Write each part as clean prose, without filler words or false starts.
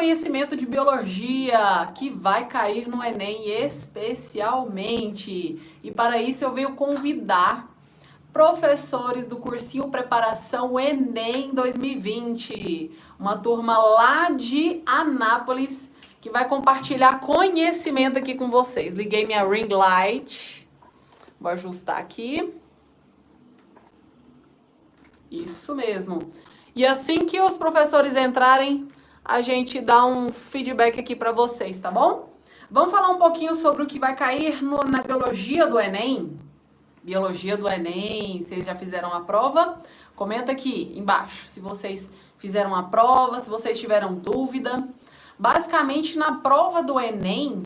conhecimento de biologia que vai cair no Enem especialmente. E para isso eu venho convidar professores do cursinho Preparação Enem 2020, uma turma lá de Anápolis que vai compartilhar conhecimento aqui com vocês. Liguei minha ring light, vou ajustar aqui. Isso mesmo. E assim que os professores entrarem, a gente dá um feedback aqui para vocês, tá bom? Vamos falar um pouquinho sobre o que vai cair na biologia do Enem? Biologia do Enem, vocês já fizeram a prova? Comenta aqui embaixo se vocês fizeram a prova, se vocês tiveram dúvida. Basicamente, na prova do Enem,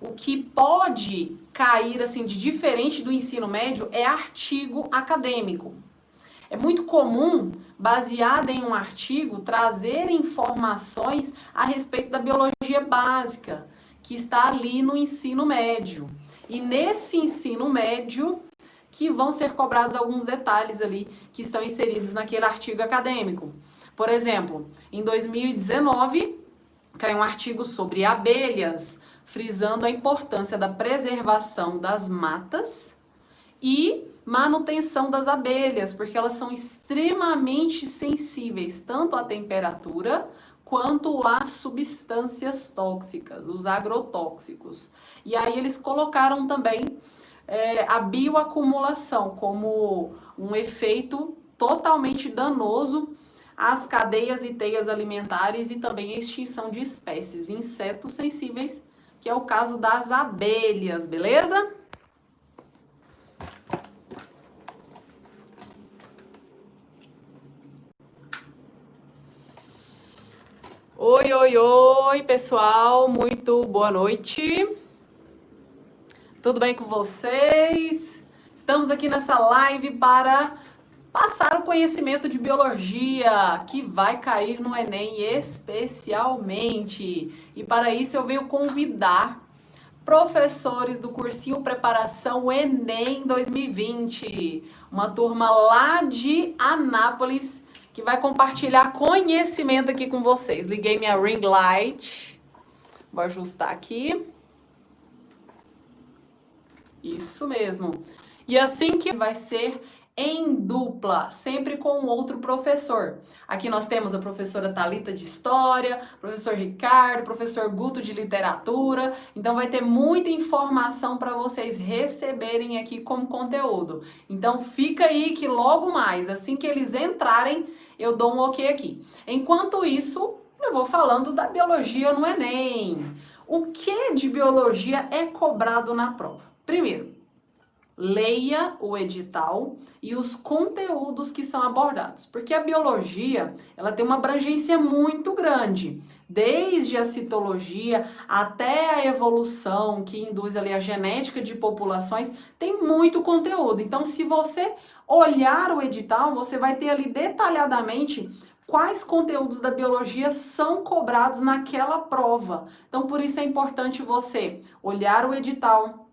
o que pode cair assim de diferente do ensino médio é artigo acadêmico. É muito comum, baseado em um artigo, trazer informações a respeito da biologia básica, que está ali no ensino médio. E nesse ensino médio, que vão ser cobrados alguns detalhes ali que estão inseridos naquele artigo acadêmico. Por exemplo, em 2019, caiu um artigo sobre abelhas, frisando a importância da preservação das matas e manutenção das abelhas, porque elas são extremamente sensíveis tanto à temperatura quanto a substâncias tóxicas, os agrotóxicos. E aí eles colocaram também a bioacumulação como um efeito totalmente danoso às cadeias e teias alimentares e também a extinção de espécies, insetos sensíveis, que é o caso das abelhas, beleza? Oi, oi, oi, pessoal, muito boa noite. Tudo bem com vocês? Estamos aqui nessa live para passar o conhecimento de biologia que vai cair no Enem especialmente. E para isso eu venho convidar professores do cursinho Preparação Enem 2020, uma turma lá de Anápolis que vai compartilhar conhecimento aqui com vocês. Liguei minha ring light, vou ajustar aqui. Isso mesmo. E assim que vai ser em dupla, sempre com outro professor. Aqui nós temos a professora Thalita de História, professor Ricardo, professor Guto de Literatura. Então vai ter muita informação para vocês receberem aqui como conteúdo. Então fica aí que logo mais, assim que eles entrarem, eu dou um ok aqui. Enquanto isso, eu vou falando da biologia no Enem. O que de biologia é cobrado na prova? Primeiro, leia o edital e os conteúdos que são abordados, porque a biologia, ela tem uma abrangência muito grande, desde a citologia até a evolução, que induz ali a genética de populações, tem muito conteúdo. Então, se você olhar o edital, você vai ter ali detalhadamente quais conteúdos da biologia são cobrados naquela prova. Então, por isso é importante você olhar o edital,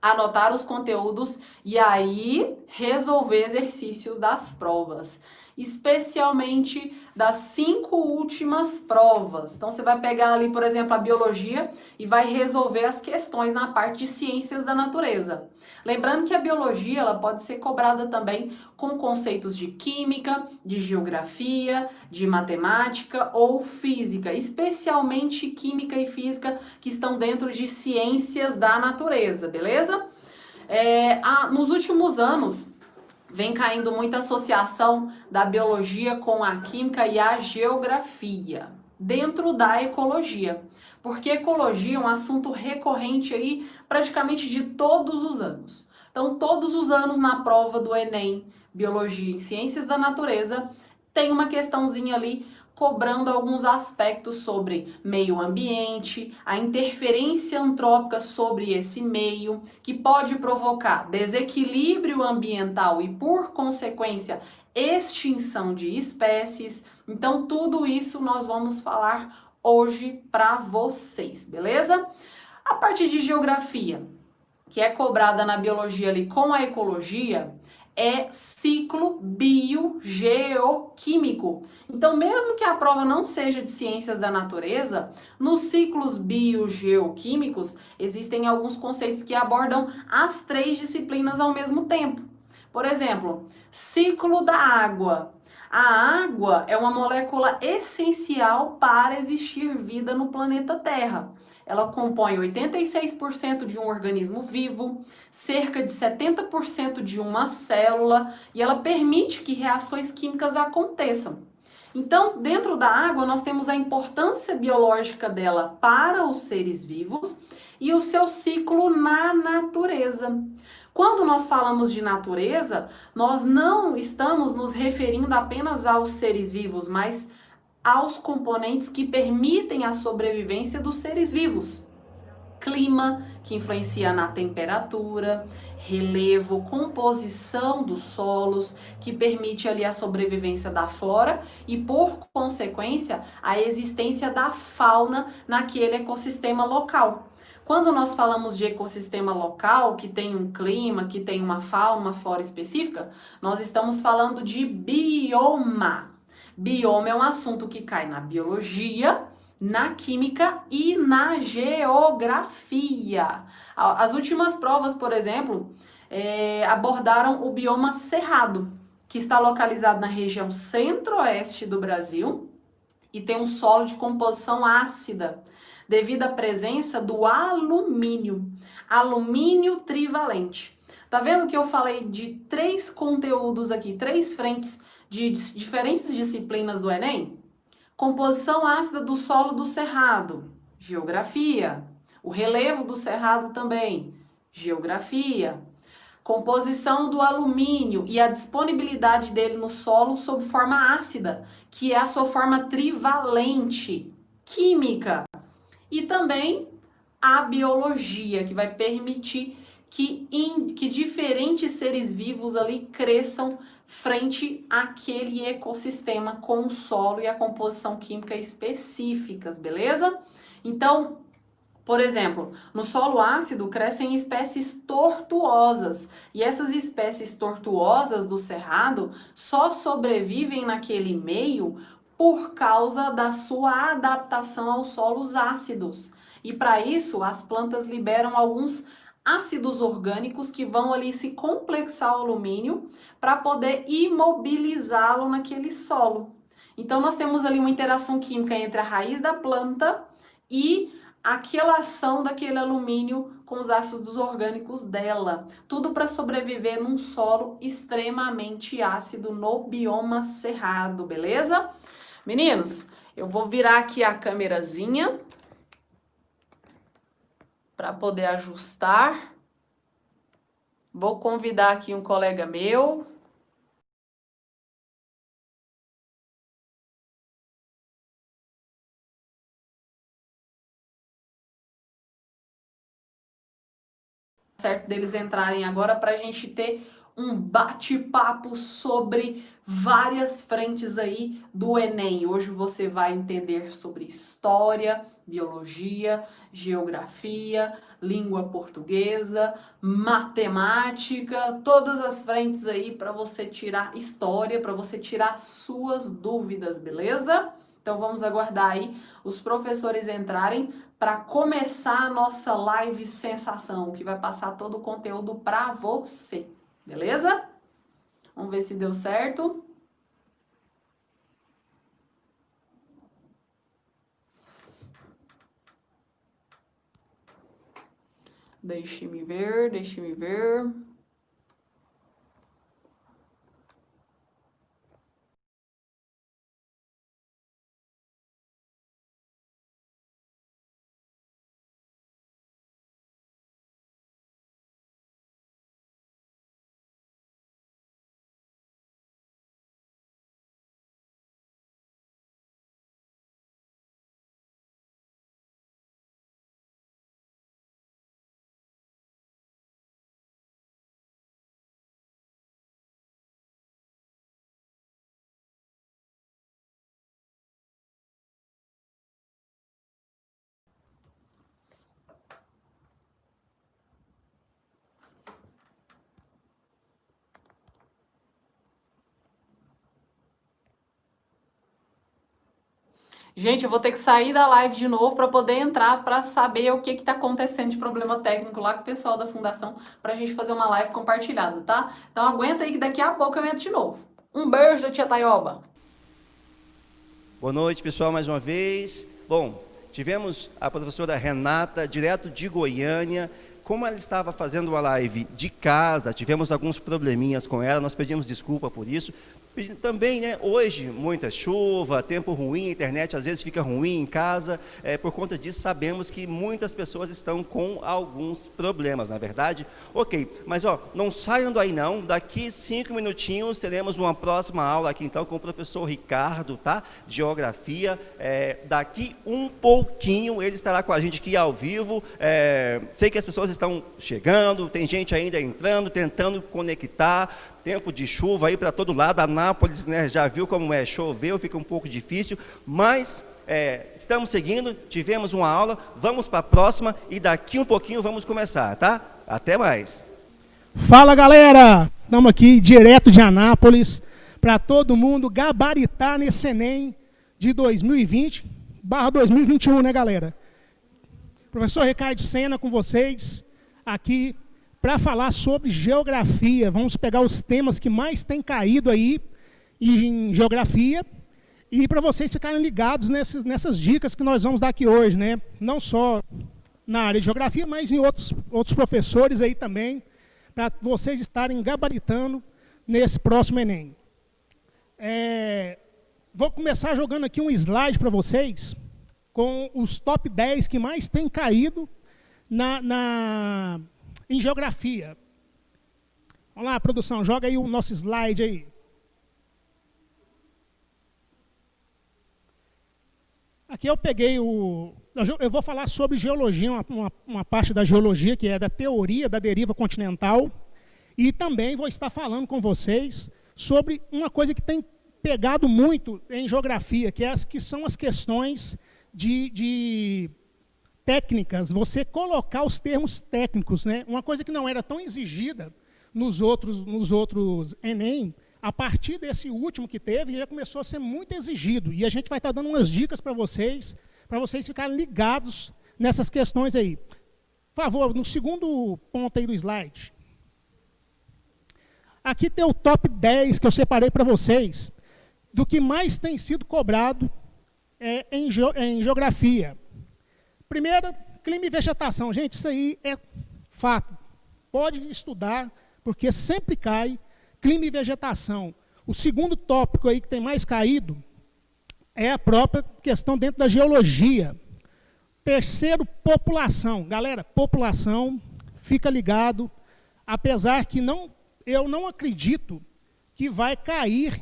anotar os conteúdos e aí resolver exercícios das provas, especialmente das 5 últimas provas. Então você vai pegar ali, por exemplo, a biologia e vai resolver as questões na parte de ciências da natureza. Lembrando que a biologia ela pode ser cobrada também com conceitos de química, de geografia, de matemática ou física, especialmente química e física que estão dentro de ciências da natureza, beleza? Nos últimos anos, vem caindo muita associação da biologia com a química e a geografia dentro da ecologia, porque ecologia é um assunto recorrente aí praticamente de todos os anos. Então, todos os anos na prova do Enem, Biologia e Ciências da Natureza, tem uma questãozinha ali cobrando alguns aspectos sobre meio ambiente, a interferência antrópica sobre esse meio, que pode provocar desequilíbrio ambiental e, por consequência, extinção de espécies. Então, tudo isso nós vamos falar hoje para vocês, beleza? A parte de geografia, que é cobrada na biologia ali com a ecologia, é ciclo biogeoquímico. Então, mesmo que a prova não seja de ciências da natureza, nos ciclos biogeoquímicos existem alguns conceitos que abordam as três disciplinas ao mesmo tempo. Por exemplo, ciclo da água. A água é uma molécula essencial para existir vida no planeta Terra. Ela compõe 86% de um organismo vivo, cerca de 70% de uma célula, e ela permite que reações químicas aconteçam. Então, dentro da água, nós temos a importância biológica dela para os seres vivos e o seu ciclo na natureza. Quando nós falamos de natureza, nós não estamos nos referindo apenas aos seres vivos, mas aos componentes que permitem a sobrevivência dos seres vivos. Clima, que influencia na temperatura, relevo, composição dos solos, que permite ali a sobrevivência da flora e, por consequência, a existência da fauna naquele ecossistema local. Quando nós falamos de ecossistema local, que tem um clima, que tem uma fauna, uma flora específica, nós estamos falando de bioma. Bioma é um assunto que cai na biologia, na química e na geografia. As últimas provas, por exemplo, abordaram o bioma cerrado, que está localizado na região centro-oeste do Brasil e tem um solo de composição ácida, devido à presença do alumínio trivalente. Tá vendo que eu falei de três conteúdos aqui, três frentes de diferentes disciplinas do Enem? Composição ácida do solo do cerrado, geografia. O relevo do cerrado também, geografia. Composição do alumínio e a disponibilidade dele no solo sob forma ácida, que é a sua forma trivalente, química. E também a biologia, que vai permitir que diferentes seres vivos ali cresçam frente àquele ecossistema com o solo e a composição química específicas, beleza? Então, por exemplo, no solo ácido crescem espécies tortuosas e essas espécies tortuosas do cerrado só sobrevivem naquele meio por causa da sua adaptação aos solos ácidos. E para isso, as plantas liberam alguns ácidos orgânicos que vão ali se complexar ao alumínio para poder imobilizá-lo naquele solo. Então, nós temos ali uma interação química entre a raiz da planta e aquela ação daquele alumínio com os ácidos orgânicos dela. Tudo para sobreviver num solo extremamente ácido no bioma cerrado, beleza? Meninos, eu vou virar aqui a câmerazinha para poder ajustar. Vou convidar aqui um colega meu. Certo deles entrarem agora para a gente ter um bate-papo sobre várias frentes aí do Enem. Hoje você vai entender sobre história, biologia, geografia, língua portuguesa, matemática, todas as frentes aí para você tirar história, para você tirar suas dúvidas, beleza? Então vamos aguardar aí os professores entrarem para começar a nossa live sensação, que vai passar todo o conteúdo para você, beleza? Vamos ver se deu certo. Deixe-me ver, deixe-me ver. Gente, eu vou ter que sair da live de novo para poder entrar para saber o que está acontecendo de problema técnico lá com o pessoal da fundação para a gente fazer uma live compartilhada, tá? Então aguenta aí que daqui a pouco eu entro de novo. Um beijo da tia Taioba. Boa noite, pessoal, mais uma vez. Bom, tivemos a professora Renata, direto de Goiânia. Como ela estava fazendo uma live de casa, tivemos alguns probleminhas com ela, nós pedimos desculpa por isso. Também, né, hoje, muita chuva, tempo ruim, a internet às vezes fica ruim em casa, por conta disso sabemos que muitas pessoas estão com alguns problemas, na verdade? Ok, mas ó, não saiam daí não, daqui 5 minutinhos teremos uma próxima aula aqui então com o professor Ricardo, tá? Geografia, daqui um pouquinho ele estará com a gente aqui ao vivo, sei que as pessoas estão chegando, tem gente ainda entrando, tentando conectar, tempo de chuva aí para todo lado, Anápolis, né, já viu como é, choveu, fica um pouco difícil, mas estamos seguindo, tivemos uma aula, vamos para a próxima e daqui um pouquinho vamos começar, tá? Até mais. Fala, galera, estamos aqui direto de Anápolis, para todo mundo gabaritar nesse Enem de 2020/2021, né, galera? Professor Ricardo Sena com vocês, aqui para falar sobre geografia. Vamos pegar os temas que mais têm caído aí em geografia e para vocês ficarem ligados nessas dicas que nós vamos dar aqui hoje, né? Não só na área de geografia, mas em outros professores aí também, para vocês estarem gabaritando nesse próximo Enem. Vou começar jogando aqui um slide para vocês com os top 10 que mais têm caído em geografia. Vamos lá, produção, joga aí o nosso slide aí. Aqui eu peguei eu vou falar sobre geologia, uma parte da geologia, que é da teoria da deriva continental, e também vou estar falando com vocês sobre uma coisa que tem pegado muito em geografia, que são as questões de técnicas, você colocar os termos técnicos, né? Uma coisa que não era tão exigida nos outros Enem, a partir desse último que teve, já começou a ser muito exigido. E a gente vai estar dando umas dicas para vocês ficarem ligados nessas questões aí. Por favor, no segundo ponto aí do slide. Aqui tem o top 10 que eu separei para vocês, do que mais tem sido cobrado em geografia. Primeiro, clima e vegetação. Gente, isso aí é fato. Pode estudar, porque sempre cai clima e vegetação. O segundo tópico aí que tem mais caído é a própria questão dentro da geologia. Terceiro, população. Galera, população, fica ligado, apesar que eu não acredito que vai cair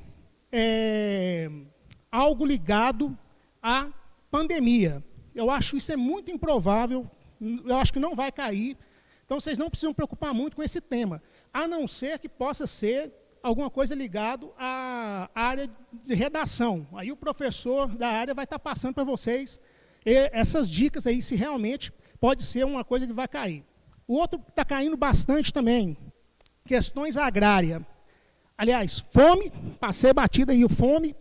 algo ligado à pandemia. Eu acho isso é muito improvável, eu acho que não vai cair. Então, vocês não precisam preocupar muito com esse tema, a não ser que possa ser alguma coisa ligado à área de redação. Aí o professor da área vai estar passando para vocês essas dicas aí, se realmente pode ser uma coisa que vai cair. O outro que está caindo bastante também, questões agrárias. Aliás, fome, passei batida aí, fome,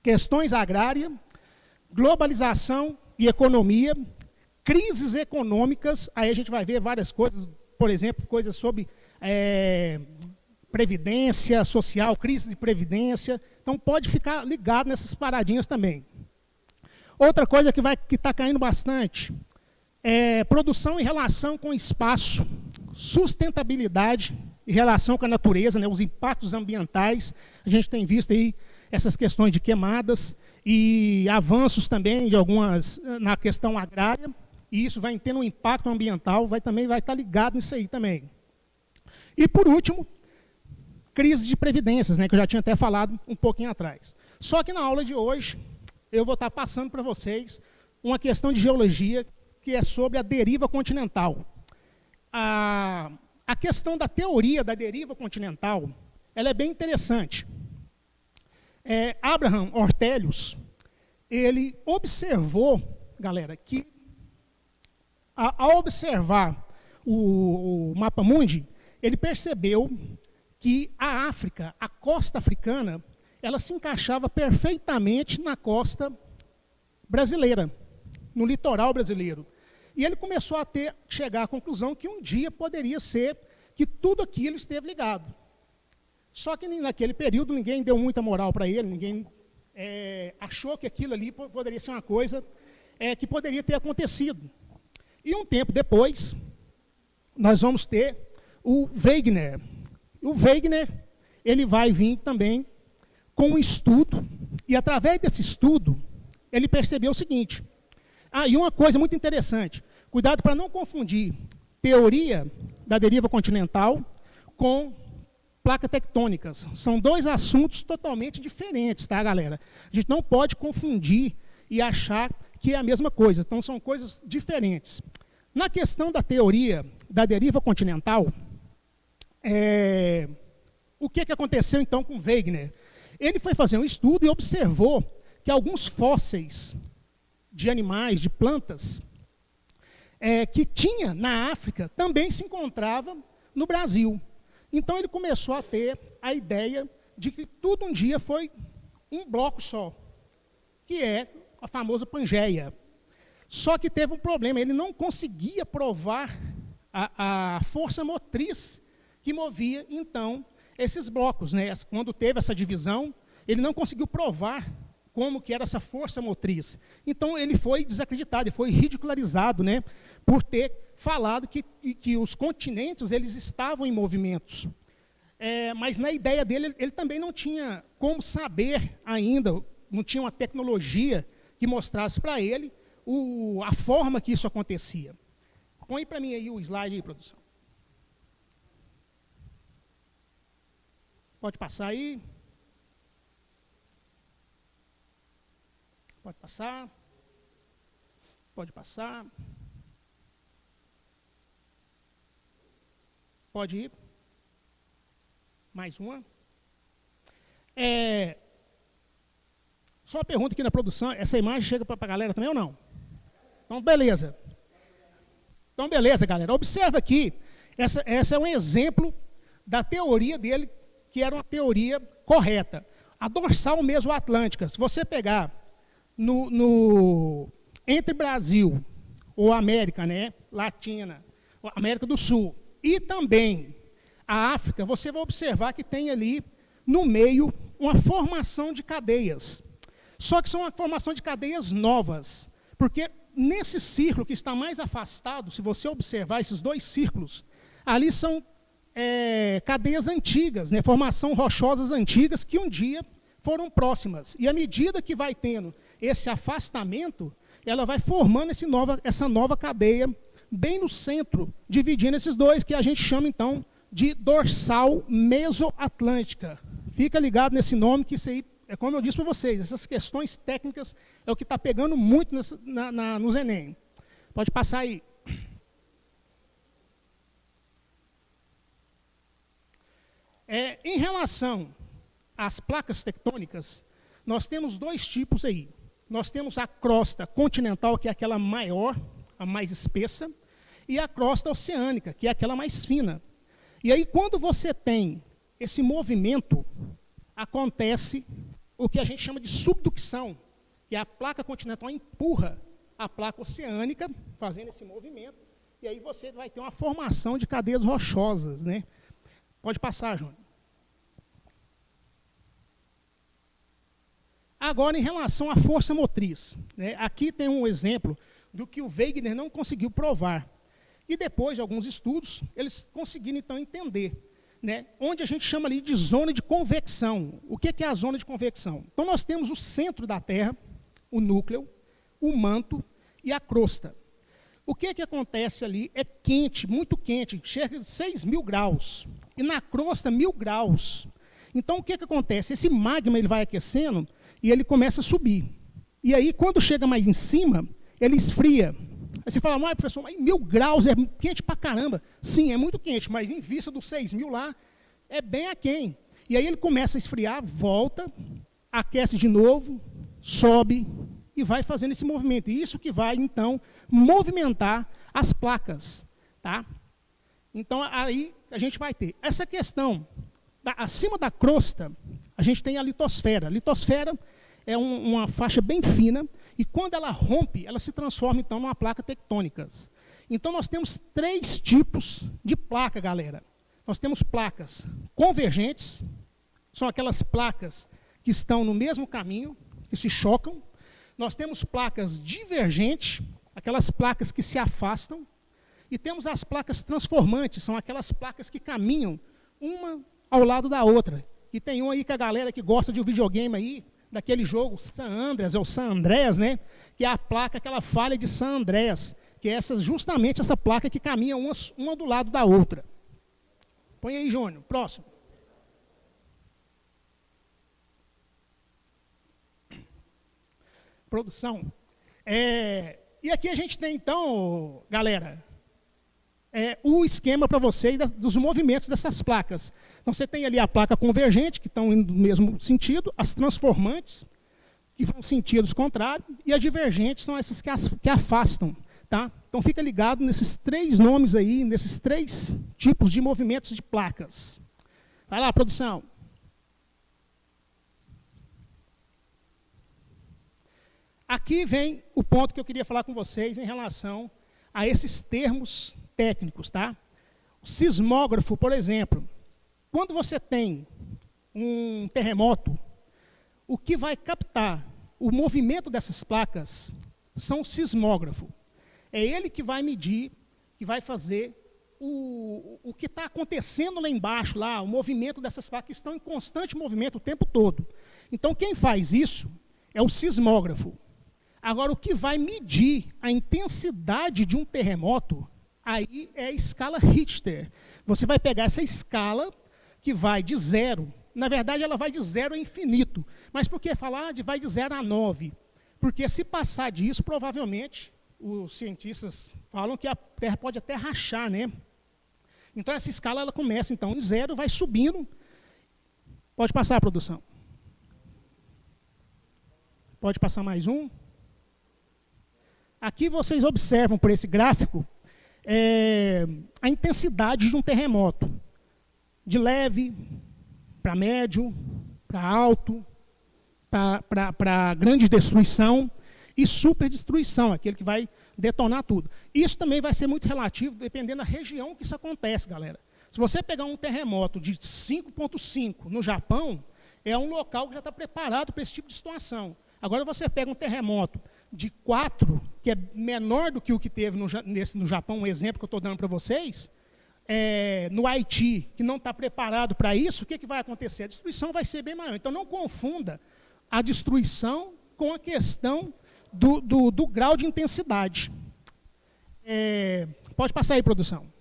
questões agrárias, globalização e economia, crises econômicas, aí a gente vai ver várias coisas, por exemplo, coisas sobre previdência social, crise de previdência, então pode ficar ligado nessas paradinhas também. Outra coisa que está caindo bastante é produção em relação com o espaço, sustentabilidade em relação com a natureza, né, os impactos ambientais, a gente tem visto aí essas questões de queimadas, e avanços também de algumas na questão agrária, e isso vai tendo um impacto ambiental, também vai estar ligado nisso aí também. E por último, crise de previdências, né, que eu já tinha até falado um pouquinho atrás. Só que na aula de hoje, eu vou estar passando para vocês uma questão de geologia, que é sobre a deriva continental. A questão da teoria da deriva continental, ela é bem interessante. Abraham Ortelius, ele observou, galera, que ao observar o mapa mundi, ele percebeu que a África, a costa africana, ela se encaixava perfeitamente na costa brasileira, no litoral brasileiro. E ele começou a chegar à conclusão que um dia poderia ser que tudo aquilo esteve ligado. Só que naquele período ninguém deu muita moral para ele, ninguém achou que aquilo ali poderia ser uma coisa que poderia ter acontecido. E um tempo depois, nós vamos ter o Wegener. O Wegener, ele vai vir também com um estudo, e através desse estudo, ele percebeu o seguinte. E uma coisa muito interessante, cuidado para não confundir teoria da deriva continental com placas tectônicas. São dois assuntos totalmente diferentes, tá, galera? A gente não pode confundir e achar que é a mesma coisa. Então, são coisas diferentes. Na questão da teoria da deriva continental, o que aconteceu, então, com Wegener? Ele foi fazer um estudo e observou que alguns fósseis de animais, de plantas, que tinha na África, também se encontrava no Brasil. Então, ele começou a ter a ideia de que tudo um dia foi um bloco só, que é a famosa Pangeia. Só que teve um problema, ele não conseguia provar a força motriz que movia, então, esses blocos, né? Quando teve essa divisão, ele não conseguiu provar como que era essa força motriz. Então, ele foi desacreditado, ele foi ridicularizado, né? Por ter falado que os continentes eles estavam em movimentos. Mas na ideia dele, ele também não tinha como saber ainda, não tinha uma tecnologia que mostrasse para ele a forma que isso acontecia. Põe para mim aí o slide aí, produção. Pode passar aí. Pode passar. Pode passar. Pode ir. Mais uma. Só uma pergunta aqui na produção. Essa imagem chega para a galera também ou não? Então, beleza. Então, beleza, galera. Observa aqui. Essa é um exemplo da teoria dele, que era uma teoria correta. A dorsal mesoatlântica, se você pegar entre Brasil ou América, né, Latina, América do Sul, e também a África, você vai observar que tem ali, no meio, uma formação de cadeias. Só que são uma formação de cadeias novas, porque nesse círculo que está mais afastado, se você observar esses dois círculos, ali são cadeias antigas, né, formação rochosas antigas que um dia foram próximas. E à medida que vai tendo esse afastamento, ela vai formando essa nova cadeia bem no centro, dividindo esses dois, que a gente chama, então, de dorsal mesoatlântica. Fica ligado nesse nome, que isso aí, como eu disse para vocês, essas questões técnicas é o que está pegando muito nos Enem. Pode passar aí. Em relação às placas tectônicas, nós temos dois tipos aí. Nós temos a crosta continental, que é aquela maior, a mais espessa, e a crosta oceânica, que é aquela mais fina. E aí, quando você tem esse movimento, acontece o que a gente chama de subducção, que a placa continental empurra a placa oceânica, fazendo esse movimento, e aí você vai ter uma formação de cadeias rochosas, né? Pode passar, Júnior. Agora, em relação à força motriz, né? Aqui tem um exemplo do que o Wegener não conseguiu provar. E depois de alguns estudos, eles conseguiram, então, entender, né? Onde a gente chama ali de zona de convecção. O que é a zona de convecção? Então, nós temos o centro da Terra, o núcleo, o manto e a crosta. O que acontece ali é quente, muito quente, chega a 6.000 graus. E na crosta, 1.000 graus. Então, o que acontece? Esse magma ele vai aquecendo e ele começa a subir. E aí, quando chega mais em cima, ele esfria. Aí você fala, mas professor, mas 1.000 graus é quente pra caramba. Sim, é muito quente, mas em vista dos 6.000 lá, é bem aquém. E aí ele começa a esfriar, volta, aquece de novo, sobe e vai fazendo esse movimento. E isso que vai, então, movimentar as placas. Tá? Então, aí a gente vai ter essa questão. Acima da crosta, a gente tem a litosfera. A litosfera é uma faixa bem fina, E quando ela rompe, ela se transforma, então, numa placa tectônica. Então, nós temos 3 tipos de placa, galera. Nós temos placas convergentes, são aquelas placas que estão no mesmo caminho, que se chocam. Nós temos placas divergentes, aquelas placas que se afastam. E temos as placas transformantes, são aquelas placas que caminham uma ao lado da outra. E tem um aí que a galera que gosta de um videogame aí, daquele jogo San Andreas, ou San Andreas, né? Que é a placa, aquela falha de San Andreas, que é justamente essa placa que caminha uma do lado da outra. Põe aí, Júnior, próximo. Produção. E aqui a gente tem, então, galera, o esquema para vocês dos movimentos dessas placas. Então, você tem ali a placa convergente, que estão indo no mesmo sentido, as transformantes, que vão em sentidos contrários, e as divergentes são essas que afastam. Tá? Então, fica ligado nesses 3 nomes aí, nesses 3 tipos de movimentos de placas. Vai lá, produção. Aqui vem o ponto que eu queria falar com vocês em relação a esses termos técnicos. Tá? O sismógrafo, por exemplo, quando você tem um terremoto, o que vai captar o movimento dessas placas são o sismógrafo. É ele que vai medir, que vai fazer o que está acontecendo lá embaixo, lá, o movimento dessas placas que estão em constante movimento o tempo todo. Então, quem faz isso é o sismógrafo. Agora, o que vai medir a intensidade de um terremoto, aí é a escala Richter. Você vai pegar essa escala que vai de 0, na verdade ela vai de 0 a infinito. Mas por que falar vai de 0 a 9? Porque se passar disso, provavelmente, os cientistas falam que a Terra pode até rachar, né? Então essa escala ela começa então em 0, vai subindo. Pode passar a produção. Pode passar mais um. Aqui vocês observam por esse gráfico a intensidade de um terremoto. De leve, para médio, para alto, para grande destruição e super destruição, aquele que vai detonar tudo. Isso também vai ser muito relativo, dependendo da região que isso acontece, galera. Se você pegar um terremoto de 5,5 no Japão, é um local que já está preparado para esse tipo de situação. Agora você pega um terremoto de 4, que é menor do que o que teve no Japão, um exemplo que eu estou dando para vocês, no Haiti, que não está preparado para isso, o que vai acontecer? A destruição vai ser bem maior. Então, não confunda a destruição com a questão do grau de intensidade. Pode passar aí, produção.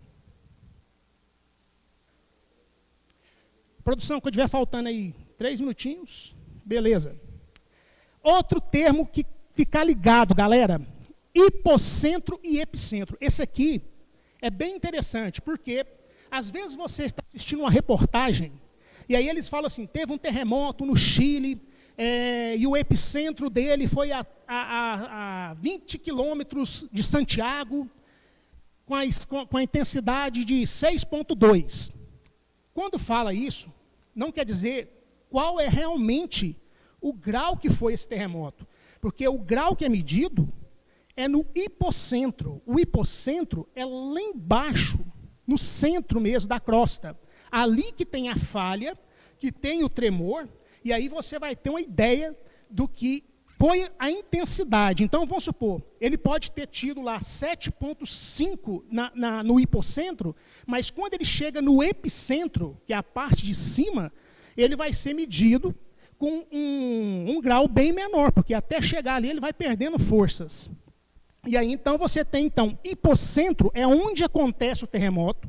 Produção, quando estiver faltando aí 3 minutinhos, beleza. Outro termo que ficar ligado, galera, hipocentro e epicentro. Esse aqui é bem interessante, porque às vezes você está assistindo uma reportagem, e aí eles falam assim, teve um terremoto no Chile, e o epicentro dele foi a 20 quilômetros de Santiago, com a intensidade de 6,2. Quando fala isso, não quer dizer qual é realmente o grau que foi esse terremoto, porque o grau que é medido é no hipocentro. O hipocentro é lá embaixo, no centro mesmo da crosta. Ali que tem a falha, que tem o tremor, e aí você vai ter uma ideia do que foi a intensidade. Então, vamos supor, ele pode ter tido lá 7,5 no hipocentro, mas quando ele chega no epicentro, que é a parte de cima, ele vai ser medido com um grau bem menor, porque até chegar ali ele vai perdendo forças. E aí, então, você tem, então, hipocentro é onde acontece o terremoto,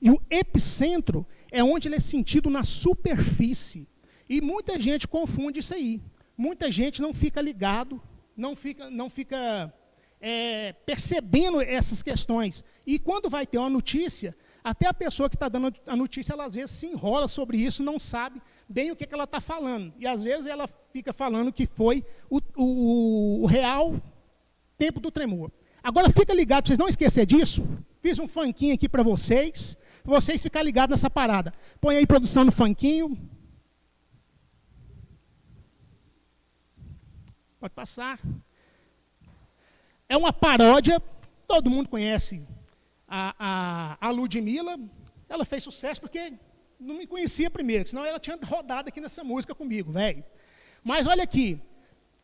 e o epicentro é onde ele é sentido na superfície. E muita gente confunde isso aí. Muita gente não fica ligado, não fica percebendo essas questões. E quando vai ter uma notícia, até a pessoa que está dando a notícia, ela às vezes se enrola sobre isso, não sabe bem o que ela está falando. E às vezes ela fica falando que foi o real tempo do tremor. Agora fica ligado, para vocês não esquecerem disso. Fiz um funkinho aqui para vocês ficarem ligados nessa parada. Põe aí produção no funkinho. Pode passar. É uma paródia, todo mundo conhece a Ludmilla. Ela fez sucesso porque não me conhecia primeiro, senão ela tinha rodado aqui nessa música comigo, velho. Mas olha aqui,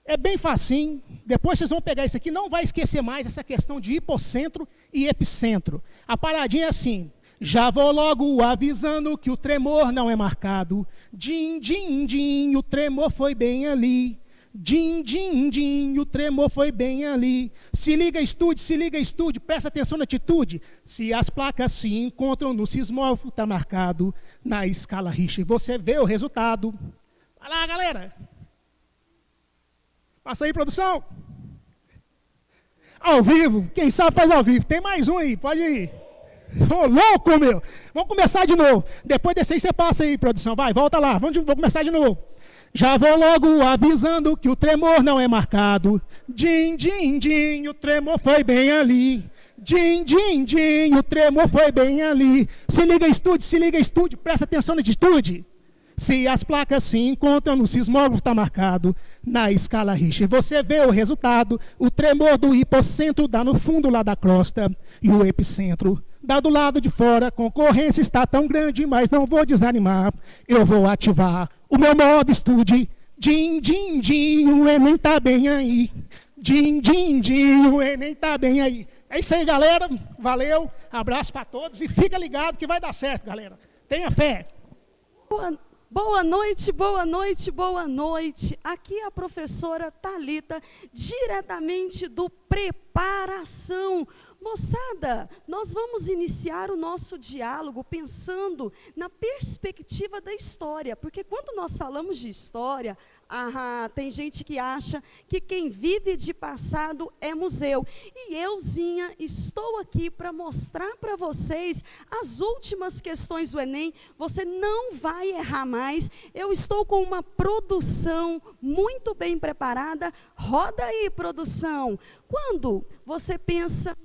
é bem facinho. Depois vocês vão pegar isso aqui, não vai esquecer mais essa questão de hipocentro e epicentro. A paradinha é assim: já vou logo avisando que o tremor não é marcado. Din, din, din, o tremor foi bem ali. Din, din, din, o tremor foi bem ali. Se liga, estude, presta atenção na atitude. Se as placas se encontram no sismógrafo, está marcado na escala Richter. Você vê o resultado. Vai lá, galera. Passa aí, produção. Ao vivo, quem sabe faz ao vivo. Tem mais um aí, pode ir. Ô, louco, meu. Vamos começar de novo. Depois desse aí você passa aí, produção. Vai, volta lá. Vamos começar de novo. Já vou logo avisando que o tremor não é marcado. Din, din, din, o tremor foi bem ali. Din, din, din, o tremor foi bem ali. Se liga, estude, presta atenção na atitude. Se as placas se encontram no sismógrafo, está marcado na escala Richter. Você vê o resultado. O tremor do hipocentro dá no fundo lá da crosta. E o epicentro dá do lado de fora. A concorrência está tão grande, mas não vou desanimar. Eu vou ativar o meu modo estude. Din, din, din, o Enem está bem aí. Din, din, din, o Enem está bem aí. É isso aí, galera. Valeu. Abraço para todos. E fica ligado que vai dar certo, galera. Tenha fé. Boa noite, boa noite, boa noite. Aqui é a professora Thalita, diretamente do Preparação. Moçada, nós vamos iniciar o nosso diálogo pensando na perspectiva da história, porque quando nós falamos de história, tem gente que acha que quem vive de passado é museu. E euzinha, estou aqui para mostrar para vocês as últimas questões do Enem. Você não vai errar mais. Eu estou com uma produção muito bem preparada. Roda aí, produção. Quando você pensa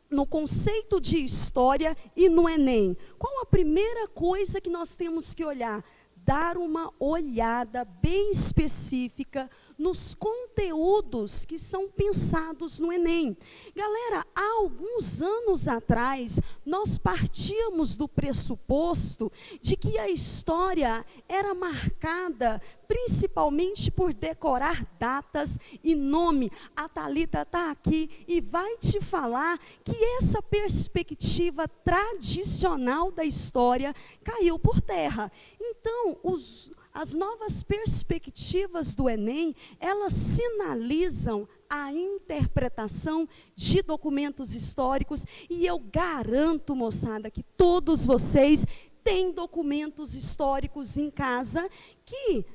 no conceito de história e no Enem, qual a primeira coisa que nós temos que olhar? Dar uma olhada bem específica nos conteúdos que são pensados no Enem. Galera, há alguns anos atrás, nós partíamos do pressuposto de que a história era marcada principalmente por decorar datas e nome. A Thalita está aqui e vai te falar que essa perspectiva tradicional da história caiu por terra. Então, as novas perspectivas do Enem, elas sinalizam a interpretação de documentos históricos, e eu garanto, moçada, que todos vocês têm documentos históricos em casa que,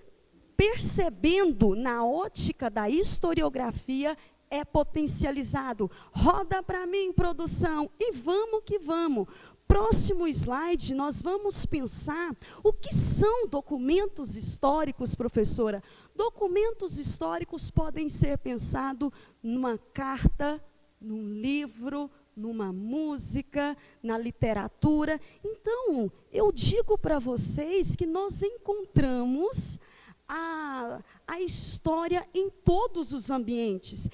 percebendo na ótica da historiografia, é potencializado. Roda para mim, produção, e vamos que vamos. Próximo slide, nós vamos pensar o que são documentos históricos, professora. Documentos históricos podem ser pensados numa carta, num livro, numa música, na literatura. Então, eu digo para vocês que nós encontramos a história em todos os ambientes.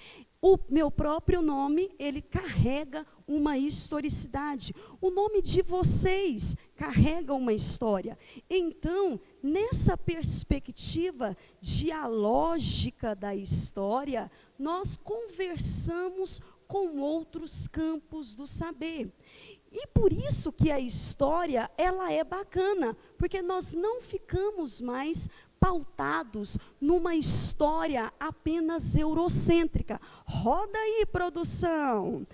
O meu próprio nome, ele carrega uma historicidade. O nome de vocês carrega uma história. Então, nessa perspectiva dialógica da história, nós conversamos com outros campos do saber. E por isso que a história, ela é bacana, porque nós não ficamos mais pautados numa história apenas eurocêntrica. Roda aí, produção.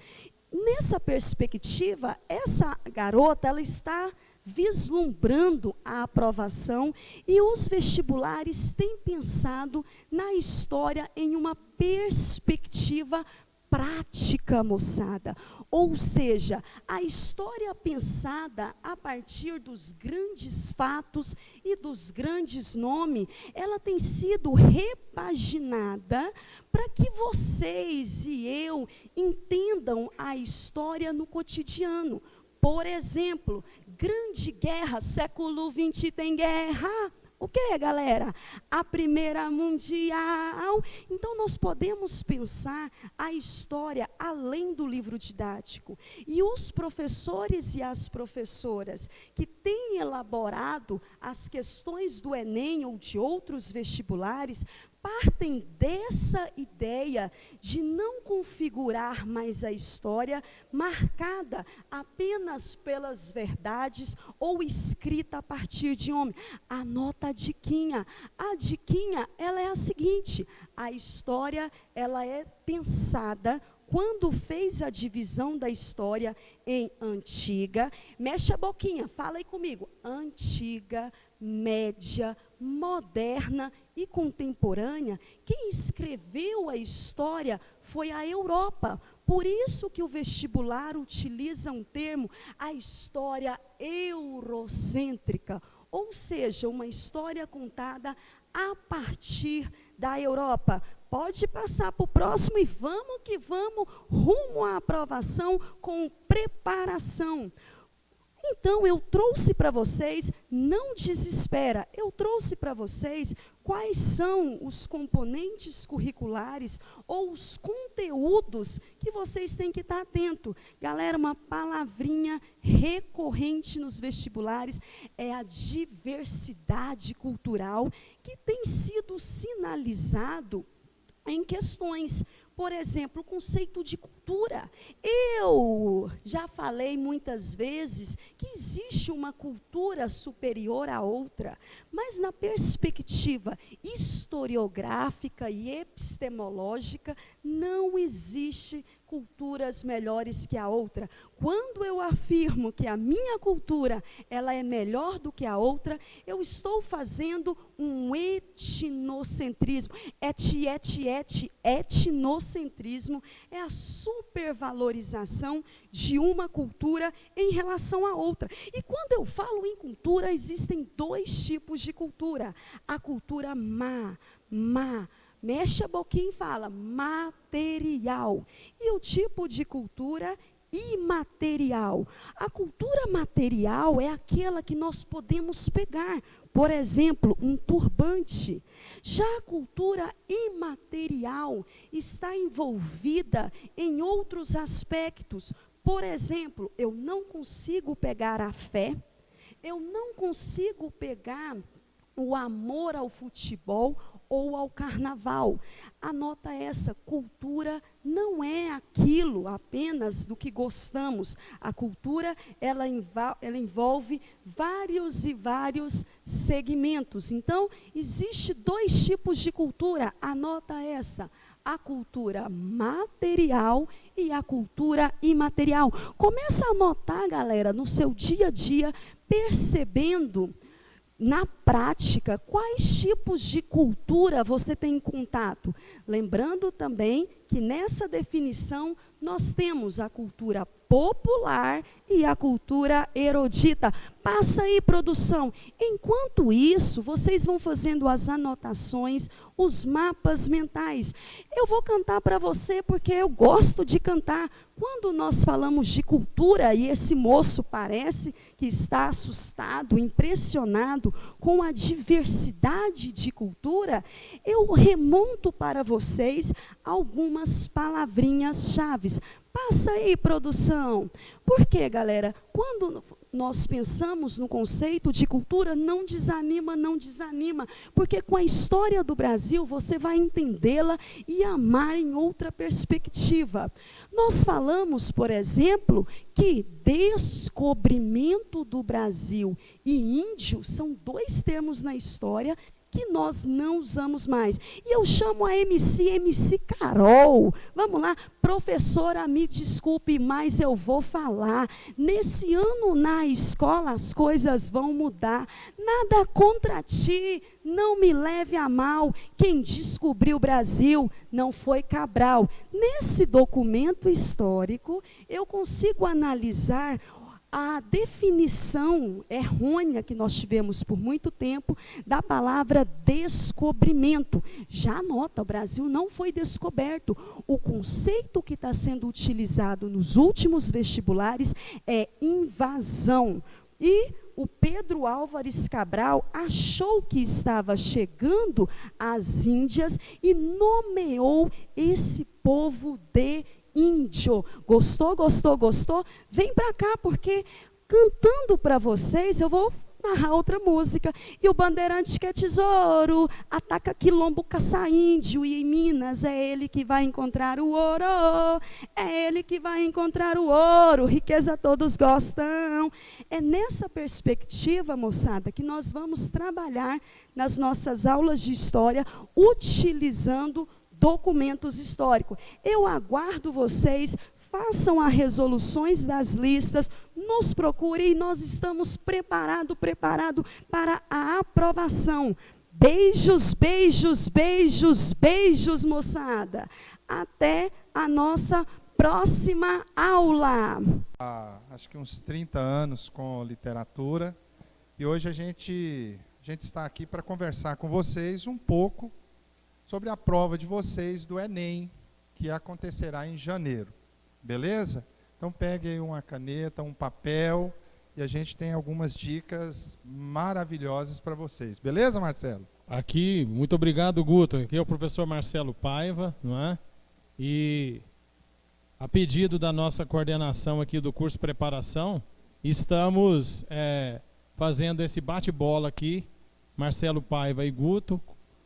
Nessa perspectiva, essa garota, ela está vislumbrando a aprovação, e os vestibulares têm pensado na história em uma perspectiva prática, moçada. Ou seja, a história pensada a partir dos grandes fatos e dos grandes nomes, ela tem sido repaginada para que vocês e eu entendam a história no cotidiano. Por exemplo, Grande Guerra, século XX tem guerra. O que, galera? A Primeira Mundial. Então, nós podemos pensar a história além do livro didático. E os professores e as professoras que têm elaborado as questões do Enem ou de outros vestibulares, partem dessa ideia de não configurar mais a história marcada apenas pelas verdades ou escrita a partir de homem. Anota a diquinha. A diquinha, ela é a seguinte: a história, ela é pensada quando fez a divisão da história em antiga. Mexe a boquinha, fala aí comigo. Antiga, média, moderna e contemporânea. Quem escreveu a história foi a Europa. Por isso que o vestibular utiliza um termo, a história eurocêntrica, ou seja, uma história contada a partir da Europa. Pode passar para o próximo e vamos que vamos, rumo à aprovação com preparação. Então, eu trouxe para vocês, não desespera, eu trouxe para vocês quais são os componentes curriculares ou os conteúdos que vocês têm que estar atento. Galera, uma palavrinha recorrente nos vestibulares é a diversidade cultural, que tem sido sinalizado em questões. Por exemplo, o conceito de cultura. Eu já falei muitas vezes que existe uma cultura superior à outra, mas na perspectiva historiográfica e epistemológica, não existe culturas melhores que a outra. Quando eu afirmo que a minha cultura, ela é melhor do que a outra, eu estou fazendo um etnocentrismo. Etnocentrismo é a supervalorização de uma cultura em relação à outra. E quando eu falo em cultura, existem dois tipos de cultura. A cultura mexe a boquinha e fala, material. E o tipo de cultura imaterial. A cultura material é aquela que nós podemos pegar. Por exemplo, um turbante. Já a cultura imaterial está envolvida em outros aspectos. Por exemplo, eu não consigo pegar a fé, eu não consigo pegar o amor ao futebol ou ao carnaval. Anota essa, cultura não é aquilo apenas do que gostamos. A cultura, ela envolve vários e vários segmentos. Então, existe dois tipos de cultura. Anota essa, a cultura material e a cultura imaterial. Começa a anotar, galera, no seu dia a dia, percebendo na prática, quais tipos de cultura você tem em contato? Lembrando também que nessa definição nós temos a cultura popular e a cultura erudita. Passa aí, produção. Enquanto isso, vocês vão fazendo as anotações, os mapas mentais. Eu vou cantar para você porque eu gosto de cantar. Quando nós falamos de cultura, e esse moço parece que está assustado, impressionado com a diversidade de cultura, eu remonto para vocês algumas palavrinhas chaves. Passa aí, produção. Por quê, galera? Quando nós pensamos no conceito de cultura, não desanima, porque com a história do Brasil, você vai entendê-la e amar em outra perspectiva. Nós falamos, por exemplo, que descobrimento do Brasil e índio são dois termos na história que nós não usamos mais. E eu chamo a MC Carol. Vamos lá, professora, me desculpe, mas eu vou falar. Nesse ano na escola as coisas vão mudar. Nada contra ti, não me leve a mal. Quem descobriu o Brasil não foi Cabral. Nesse documento histórico, eu consigo analisar a definição errônea que nós tivemos por muito tempo da palavra descobrimento. Já anota, o Brasil não foi descoberto. O conceito que está sendo utilizado nos últimos vestibulares é invasão. E o Pedro Álvares Cabral achou que estava chegando às Índias e nomeou esse povo de índio. Gostou, gostou, gostou? Vem para cá, porque cantando para vocês eu vou narrar outra música. E o bandeirante quer tesouro, ataca quilombo, caça índio, e em Minas é ele que vai encontrar o ouro, é ele que vai encontrar o ouro, riqueza todos gostam. É nessa perspectiva, moçada, que nós vamos trabalhar nas nossas aulas de história, utilizando documentos históricos. Eu aguardo vocês, façam as resoluções das listas, nos procurem e nós estamos preparados para a aprovação. Beijos, beijos, beijos, beijos, moçada. Até a nossa próxima aula. Acho que uns 30 anos com literatura, e hoje a gente está aqui para conversar com vocês um pouco sobre a prova de vocês do Enem, que acontecerá em janeiro. Beleza? Então pegue aí uma caneta, um papel, e a gente tem algumas dicas maravilhosas para vocês. Beleza, Marcelo? Aqui, muito obrigado, Guto. Aqui é o professor Marcelo Paiva, não é? E a pedido da nossa coordenação aqui do curso de preparação, estamos fazendo esse bate-bola aqui, Marcelo Paiva e Guto,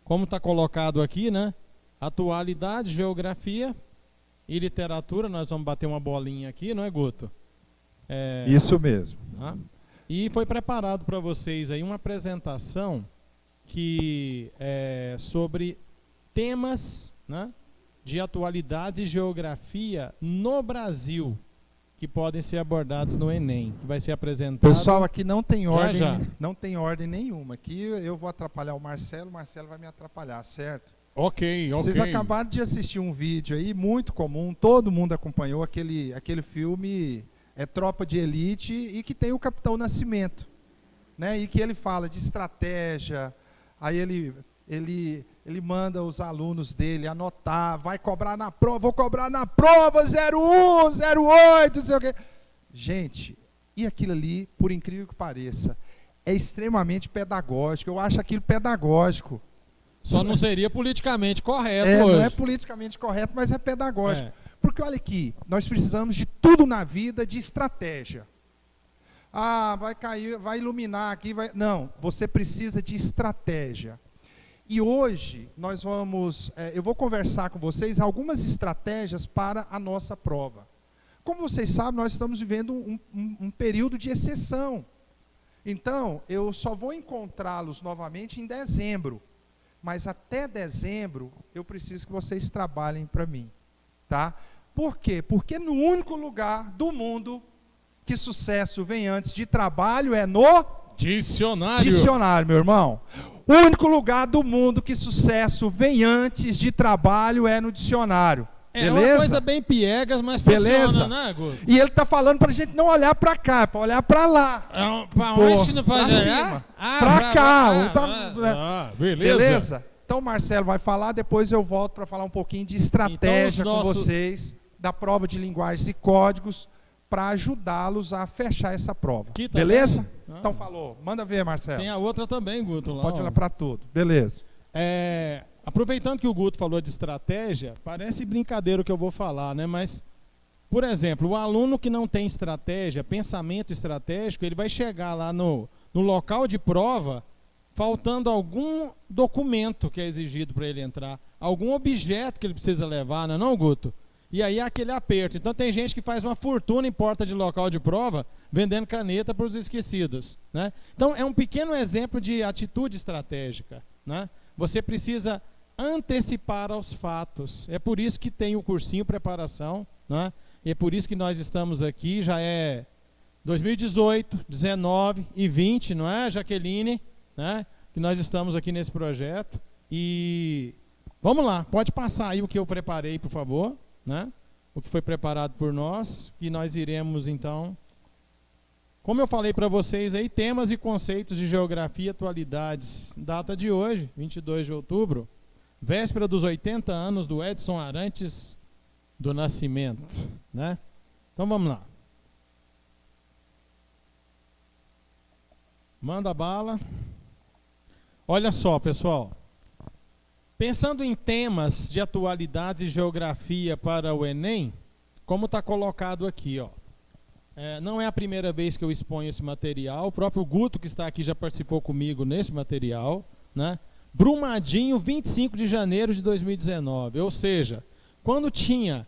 como está colocado aqui, né? Atualidade, geografia e literatura. Nós vamos bater uma bolinha aqui, não é, Guto? Isso mesmo. Tá? E foi preparado para vocês aí uma apresentação que é sobre temas, né, de atualidades e geografia no Brasil, que podem ser abordados no Enem, que vai ser apresentado. Pessoal, aqui não tem ordem, já. Não tem ordem nenhuma. Aqui eu vou atrapalhar o Marcelo vai me atrapalhar, certo? Ok. Vocês acabaram de assistir um vídeo aí, muito comum, todo mundo acompanhou aquele filme Tropa de Elite, e que tem o Capitão Nascimento, né? E que ele fala de estratégia, aí ele manda os alunos dele anotar, vai cobrar na prova, vou cobrar na prova 01, 08, não sei o quê. Gente, e aquilo ali, por incrível que pareça, é extremamente pedagógico. Eu acho aquilo pedagógico. Só não seria politicamente correto hoje. Não é politicamente correto, mas é pedagógico. Porque olha aqui, nós precisamos de tudo na vida, de estratégia. Ah, vai cair, vai iluminar aqui, vai... Não, você precisa de estratégia. E hoje nós eu vou conversar com vocês algumas estratégias para a nossa prova. Como vocês sabem, nós estamos vivendo um período de exceção. Então, eu só vou encontrá-los novamente em dezembro. Mas até dezembro, eu preciso que vocês trabalhem para mim. Tá? Por quê? Porque no único lugar do mundo que sucesso vem antes de trabalho é no dicionário. Dicionário, meu irmão. O único lugar do mundo que sucesso vem antes de trabalho é no dicionário. Beleza? É uma coisa bem piegas, mas beleza, funciona, né, Guto? E ele está falando para a gente não olhar para cá, para olhar para lá. Para onde não pode pra olhar? cima. Para cá. Beleza. Beleza? Então o Marcelo vai falar, depois eu volto para falar um pouquinho de estratégia com vocês, da prova de linguagens e códigos, para ajudá-los a fechar essa prova. Aqui beleza? Então falou. Manda ver, Marcelo. Tem a outra também, Guto. Lá, pode olhar para tudo. Beleza. Aproveitando que o Guto falou de estratégia, parece brincadeira o que eu vou falar, né? Mas, por exemplo, o aluno que não tem estratégia, pensamento estratégico, ele vai chegar lá no local de prova faltando algum documento que é exigido para ele entrar, algum objeto que ele precisa levar, não é não, Guto? E aí é aquele aperto. Então tem gente que faz uma fortuna em porta de local de prova vendendo caneta para os esquecidos, né? Então é um pequeno exemplo de atitude estratégica, né? Você precisa antecipar aos fatos. É por isso que tem o cursinho preparação, né? E é por isso que nós estamos aqui, já é 2018, 19 e 20, não é, Jaqueline? Né? Que nós estamos aqui nesse projeto. E vamos lá, pode passar aí o que eu preparei, por favor, né? O que foi preparado por nós, que nós iremos então, como eu falei para vocês aí, temas e conceitos de geografia e atualidades. Data de hoje, 22 de outubro, véspera dos 80 anos do Edson Arantes do Nascimento, né? Então vamos lá. Manda bala. Olha só, pessoal. Pensando em temas de atualidades e geografia para o Enem, como está colocado aqui, ó. Não é a primeira vez que eu exponho esse material. O próprio Guto, que está aqui, já participou comigo nesse material, né? Brumadinho, 25 de janeiro de 2019. Ou seja, quando tinha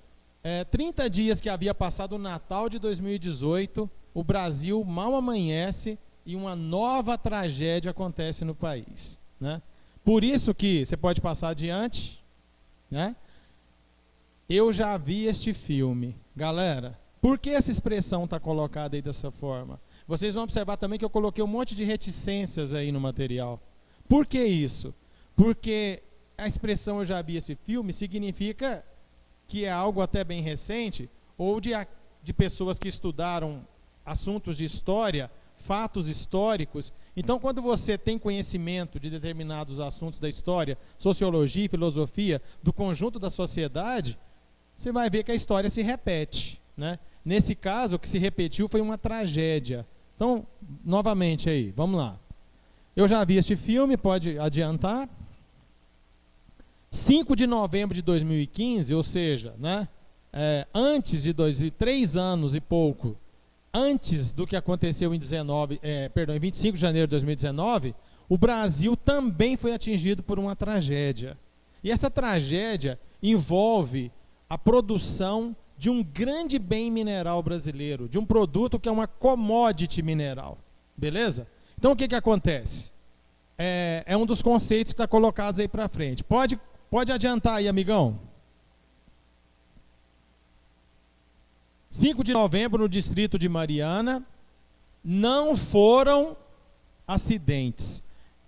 30 dias que havia passado o Natal de 2018, o Brasil mal amanhece e uma nova tragédia acontece no país, né? Por isso que, você pode passar adiante, né? Eu já vi este filme. Galera, por que essa expressão está colocada aí dessa forma? Vocês vão observar também que eu coloquei um monte de reticências aí no material. Por que isso? Porque a expressão "eu já vi esse filme" significa que é algo até bem recente, ou de pessoas que estudaram assuntos de história, fatos históricos. Então, quando você tem conhecimento de determinados assuntos da história, sociologia, filosofia, do conjunto da sociedade, você vai ver que a história se repete, né? Nesse caso, o que se repetiu foi uma tragédia. Então, novamente aí, vamos lá. Eu já vi este filme, pode adiantar. 5 de novembro de 2015, ou seja, né, antes de 3 anos e pouco, antes do que aconteceu em 25 de janeiro de 2019, o Brasil também foi atingido por uma tragédia. E essa tragédia envolve a produção de um grande bem mineral brasileiro, de um produto que é uma commodity mineral. Beleza? Então o que acontece? É um dos conceitos que está colocados aí para frente. Pode adiantar aí, amigão. 5 de novembro, no distrito de Mariana, não foram acidentes.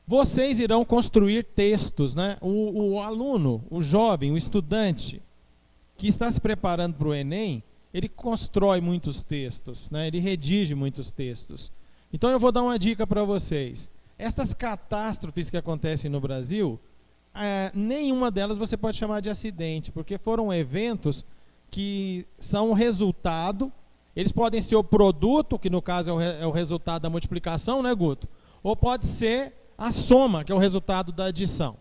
Vocês irão construir textos, né? O aluno, o jovem, o estudante que está se preparando para o Enem, ele constrói muitos textos, né? Ele redige muitos textos. Então eu vou dar uma dica para vocês. Estas catástrofes que acontecem no Brasil, nenhuma delas você pode chamar de acidente, porque foram eventos que são o resultado. Eles podem ser o produto, que no caso é o resultado da multiplicação, né, Guto? Ou pode ser a soma, que é o resultado da adição.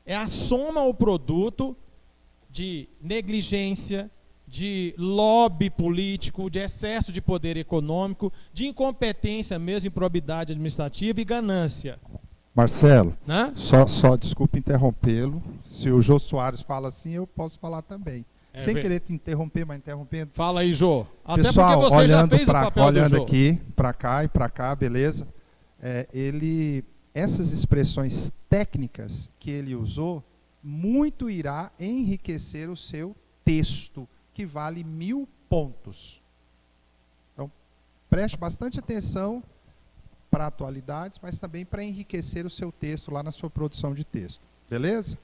É a soma ou produto de negligência, de lobby político, de excesso de poder econômico, de incompetência mesmo, improbidade administrativa e ganância. Marcelo, Né? só desculpa interrompê-lo. Se o Jô Soares fala assim, eu posso falar também. Sem querer te interromper, mas interrompendo. Fala aí, Jô. Até Pessoal, porque você já fez o papel olhando do Jô. aqui, para cá e para cá, beleza? Essas expressões técnicas que ele usou, muito irá enriquecer o seu texto, que vale 1000 pontos. Então, preste bastante atenção para atualidades, mas também para enriquecer o seu texto lá na sua produção de texto. Beleza?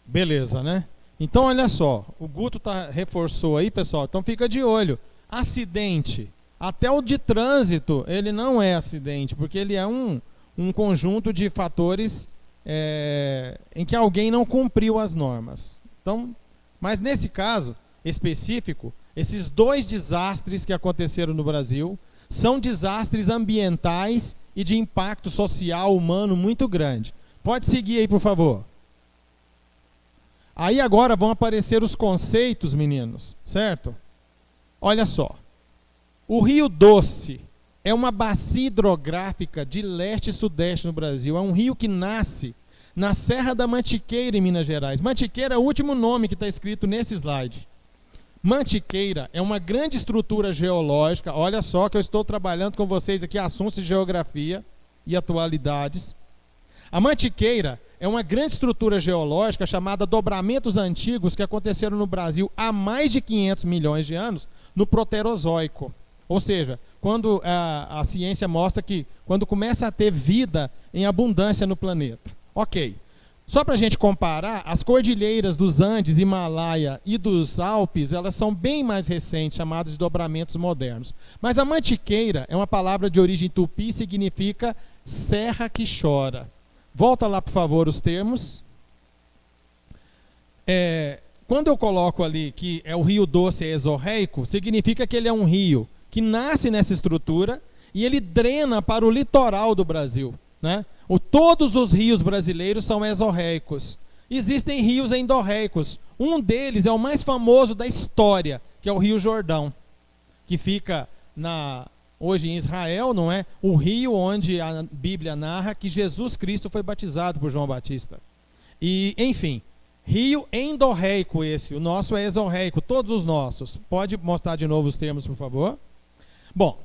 Beleza, né? Então, olha só, o Guto reforçou aí, pessoal, então fica de olho. Acidente, até o de trânsito, ele não é acidente, porque ele é um conjunto de fatores em que alguém não cumpriu as normas. Então, mas nesse caso específico, esses 2 desastres que aconteceram no Brasil são desastres ambientais e de impacto social, humano muito grande. Pode seguir aí, por favor. Aí agora vão aparecer os conceitos, meninos, certo? Olha só. O Rio Doce é uma bacia hidrográfica de leste e sudeste no Brasil. É um rio que nasce na Serra da Mantiqueira, em Minas Gerais. Mantiqueira é o último nome que está escrito nesse slide. Mantiqueira é uma grande estrutura geológica. Olha só que eu estou trabalhando com vocês aqui assuntos de geografia e atualidades. A Mantiqueira é uma grande estrutura geológica chamada dobramentos antigos que aconteceram no Brasil há mais de 500 milhões de anos no Proterozoico. Ou seja, quando a ciência mostra que quando começa a ter vida em abundância no planeta. Ok. Só para a gente comparar, as cordilheiras dos Andes, Himalaia e dos Alpes, elas são bem mais recentes, chamadas de dobramentos modernos. Mas a Mantiqueira é uma palavra de origem tupi e significa serra que chora. Volta lá, por favor, os termos. Quando eu coloco ali que o Rio Doce é exorreico, significa que ele é um rio que nasce nessa estrutura e ele drena para o litoral do Brasil, né? Todos os rios brasileiros são exorreicos. Existem rios endorreicos. Um deles é o mais famoso da história, que é o Rio Jordão, que fica hoje em Israel, não é? O rio onde a Bíblia narra que Jesus Cristo foi batizado por João Batista. E, enfim, rio endorreico esse, o nosso é exorreico, todos os nossos. Pode mostrar de novo os termos, por favor? Bom,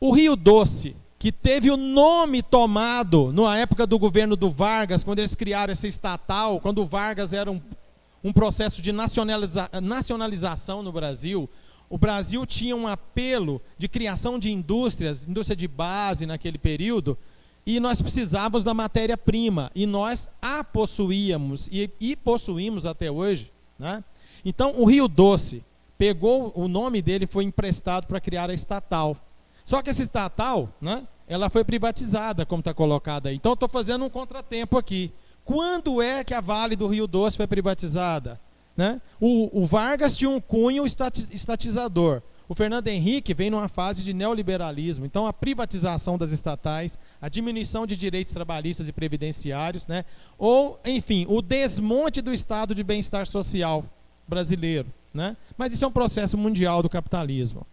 o Rio Doce, que teve o nome tomado na época do governo do Vargas, quando eles criaram essa estatal, quando o Vargas era um processo de nacionalização no Brasil. O Brasil tinha um apelo de criação de indústrias, indústria de base naquele período, e nós precisávamos da matéria-prima, e nós a possuíamos, e possuímos até hoje, né? Então, o Rio Doce pegou, o nome dele foi emprestado para criar a estatal. Só que essa estatal, né, ela foi privatizada, como está colocado aí. Então, eu estou fazendo um contratempo aqui. Quando é que a Vale do Rio Doce foi privatizada? Né? O Vargas tinha um cunho estatizador. O Fernando Henrique vem numa fase de neoliberalismo. Então, a privatização das estatais, a diminuição de direitos trabalhistas e previdenciários, né? Ou, enfim, o desmonte do estado de bem-estar social brasileiro, né? Mas isso é um processo mundial do capitalismo.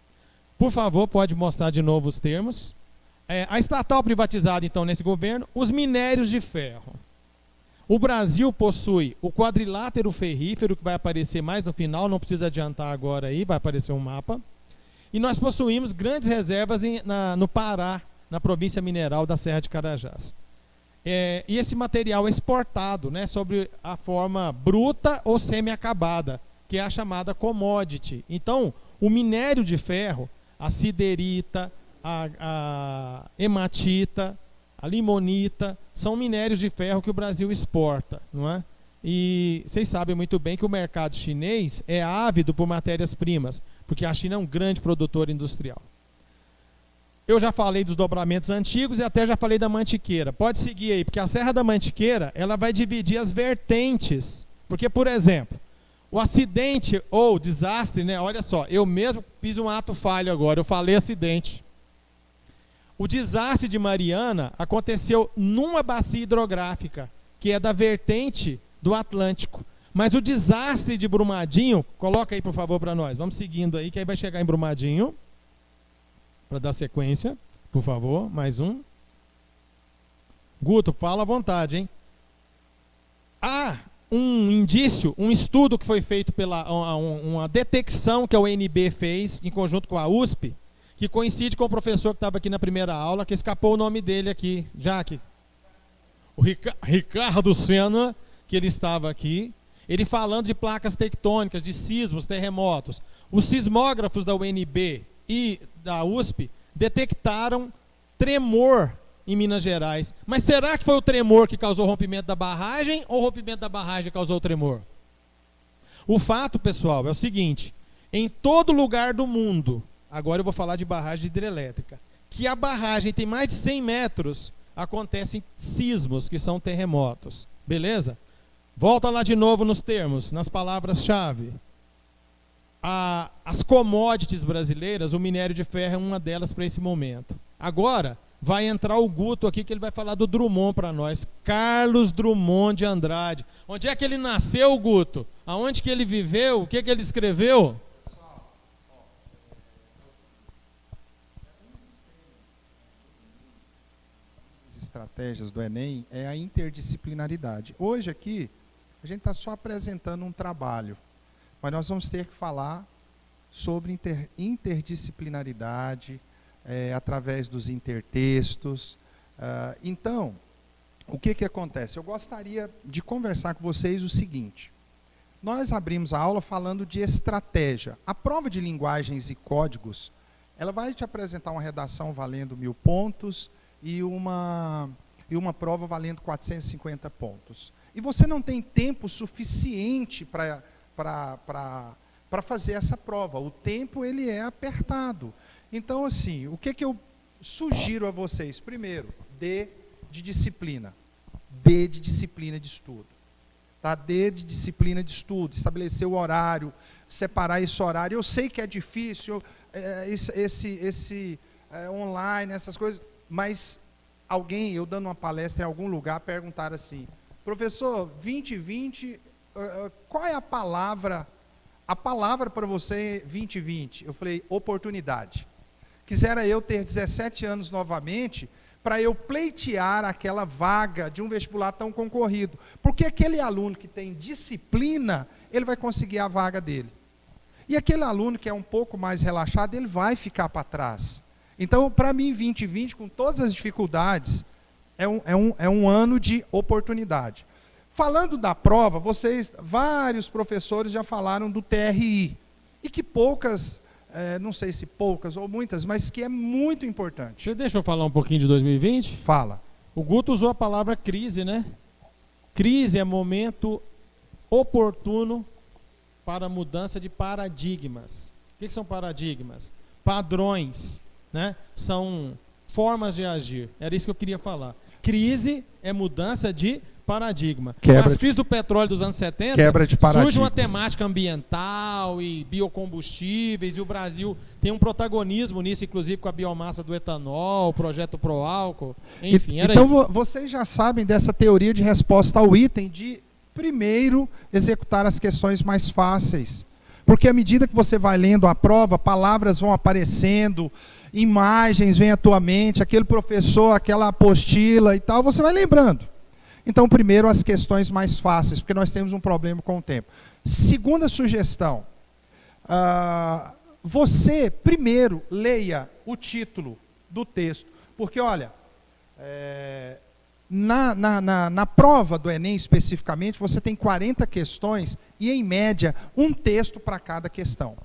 Por favor, pode mostrar de novo os termos. A estatal privatizada, então, nesse governo, os minérios de ferro. O Brasil possui o quadrilátero ferrífero, que vai aparecer mais no final, não precisa adiantar agora aí, vai aparecer um mapa. E nós possuímos grandes reservas no Pará, na província mineral da Serra de Carajás. E esse material é exportado, né, sobre a forma bruta ou semi-acabada, que é a chamada commodity. Então, o minério de ferro, a siderita, a hematita, a limonita, são minérios de ferro que o Brasil exporta, não é? E vocês sabem muito bem que o mercado chinês é ávido por matérias-primas, porque a China é um grande produtor industrial. Eu já falei dos dobramentos antigos e até já falei da Mantiqueira. Pode seguir aí, porque a Serra da Mantiqueira, ela vai dividir as vertentes. Porque, por exemplo, o acidente ou desastre, né? Olha só, eu mesmo fiz um ato falho agora, eu falei acidente. O desastre de Mariana aconteceu numa bacia hidrográfica, que é da vertente do Atlântico. Mas o desastre de Brumadinho, coloca aí por favor para nós, vamos seguindo aí, que aí vai chegar em Brumadinho, para dar sequência, por favor, mais um. Guto, fala à vontade, hein? Há um indício, um estudo que foi feito pela uma detecção que a UNB fez, em conjunto com a USP, que coincide com o professor que estava aqui na primeira aula, que escapou o nome dele aqui, Jaque. O Ricardo Senna, que ele estava aqui, ele falando de placas tectônicas, de sismos, terremotos. Os sismógrafos da UNB e da USP detectaram tremor em Minas Gerais. Mas será que foi o tremor que causou o rompimento da barragem ou o rompimento da barragem causou o tremor? O fato, pessoal, é o seguinte: em todo lugar do mundo, agora eu vou falar de barragem hidrelétrica, que a barragem tem mais de 100 metros, acontecem sismos, que são terremotos. Beleza? Volta lá de novo nos termos, nas palavras-chave. As commodities brasileiras, o minério de ferro é uma delas para esse momento. Agora, vai entrar o Guto aqui, que ele vai falar do Drummond para nós. Carlos Drummond de Andrade. Onde é que ele nasceu, Guto? Aonde que ele viveu? O que que ele escreveu? Estratégias do Enem é a interdisciplinaridade. Hoje aqui, a gente está só apresentando um trabalho, mas nós vamos ter que falar sobre interdisciplinaridade, através dos intertextos. Então, o que acontece? Eu gostaria de conversar com vocês o seguinte. Nós abrimos a aula falando de estratégia. A prova de linguagens e códigos, ela vai te apresentar uma redação valendo 1000 pontos e uma prova valendo 450 pontos. E você não tem tempo suficiente para fazer essa prova. O tempo ele é apertado. Então, assim, o que eu sugiro a vocês? Primeiro, D de disciplina. D de disciplina de estudo. Tá? D de disciplina de estudo. Estabelecer o horário, separar esse horário. Eu sei que é difícil, online, essas coisas, mas alguém, eu dando uma palestra em algum lugar, perguntaram assim, professor, 2020, qual é a palavra para você 2020? Eu falei, oportunidade. Quisera eu ter 17 anos novamente, para eu pleitear aquela vaga de um vestibular tão concorrido. Porque aquele aluno que tem disciplina, ele vai conseguir a vaga dele. E aquele aluno que é um pouco mais relaxado, ele vai ficar para trás. Então, para mim, 2020, com todas as dificuldades, é um ano de oportunidade. Falando da prova, vários professores já falaram do TRI. E que poucas, não sei se poucas ou muitas, mas que é muito importante. Você deixa eu falar um pouquinho de 2020? Fala. O Guto usou a palavra crise, né? Crise é momento oportuno para mudança de paradigmas. O que são paradigmas? Padrões, né? São formas de agir. Era isso que eu queria falar. Crise é mudança de paradigma. As crises do petróleo dos anos 70, surge uma temática ambiental e biocombustíveis, e o Brasil tem um protagonismo nisso, inclusive com a biomassa do etanol, o projeto Proálcool, enfim, era então, isso. Vocês já sabem dessa teoria de resposta ao item de primeiro executar as questões mais fáceis. Porque à medida que você vai lendo a prova, palavras vão aparecendo, imagens vêm à tua mente, aquele professor, aquela apostila e tal, você vai lembrando. Então, primeiro, as questões mais fáceis, porque nós temos um problema com o tempo. Segunda sugestão, você, primeiro, leia o título do texto. Porque, olha, na prova do Enem, especificamente, você tem 40 questões e, em média, um texto para cada questão.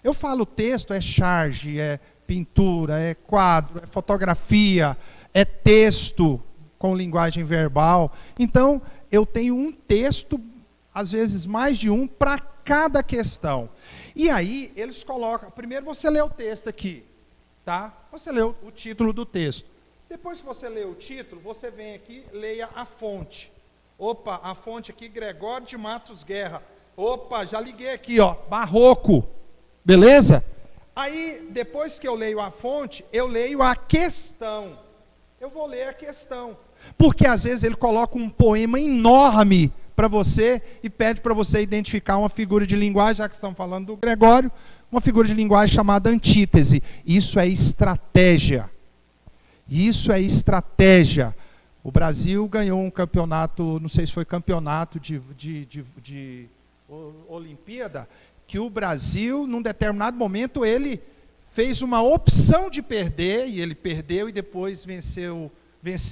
Eu falo texto, é charge, é pintura, é quadro, é fotografia, é texto com linguagem verbal. Então, eu tenho um texto, às vezes mais de um, para cada questão. E aí, eles colocam... Primeiro você lê o texto aqui, tá? Você lê o título do texto. Depois que você lê o título, você vem aqui, leia a fonte. Opa, a fonte aqui, Gregório de Matos Guerra. Opa, já liguei aqui, ó, Barroco. Beleza? Aí, depois que eu leio a fonte, eu leio a questão. Eu vou ler a questão. Porque às vezes ele coloca um poema enorme para você e pede para você identificar uma figura de linguagem, já que estamos falando do Gregório, uma figura de linguagem chamada antítese. Isso é estratégia. Isso é estratégia. O Brasil ganhou um campeonato, não sei se foi campeonato de Olimpíada, que o Brasil, num determinado momento, ele fez uma opção de perder, e ele perdeu e depois venceu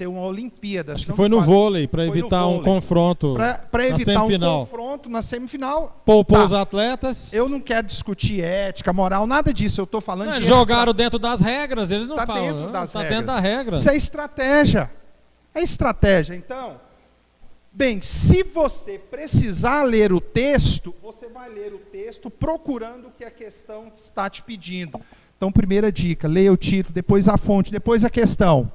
uma Olimpíada. Acho que foi no vôlei, para evitar um confronto para evitar um confronto na semifinal. Poupou os atletas. Eu não quero discutir ética, moral, nada disso. Eu estou falando de... Jogaram dentro das regras, eles não falam. Está dentro da regra. Isso é estratégia. É estratégia. Então, bem, se você precisar ler o texto, você vai ler o texto procurando o que a questão está te pedindo. Então, primeira dica, leia o título, depois a fonte, depois a questão.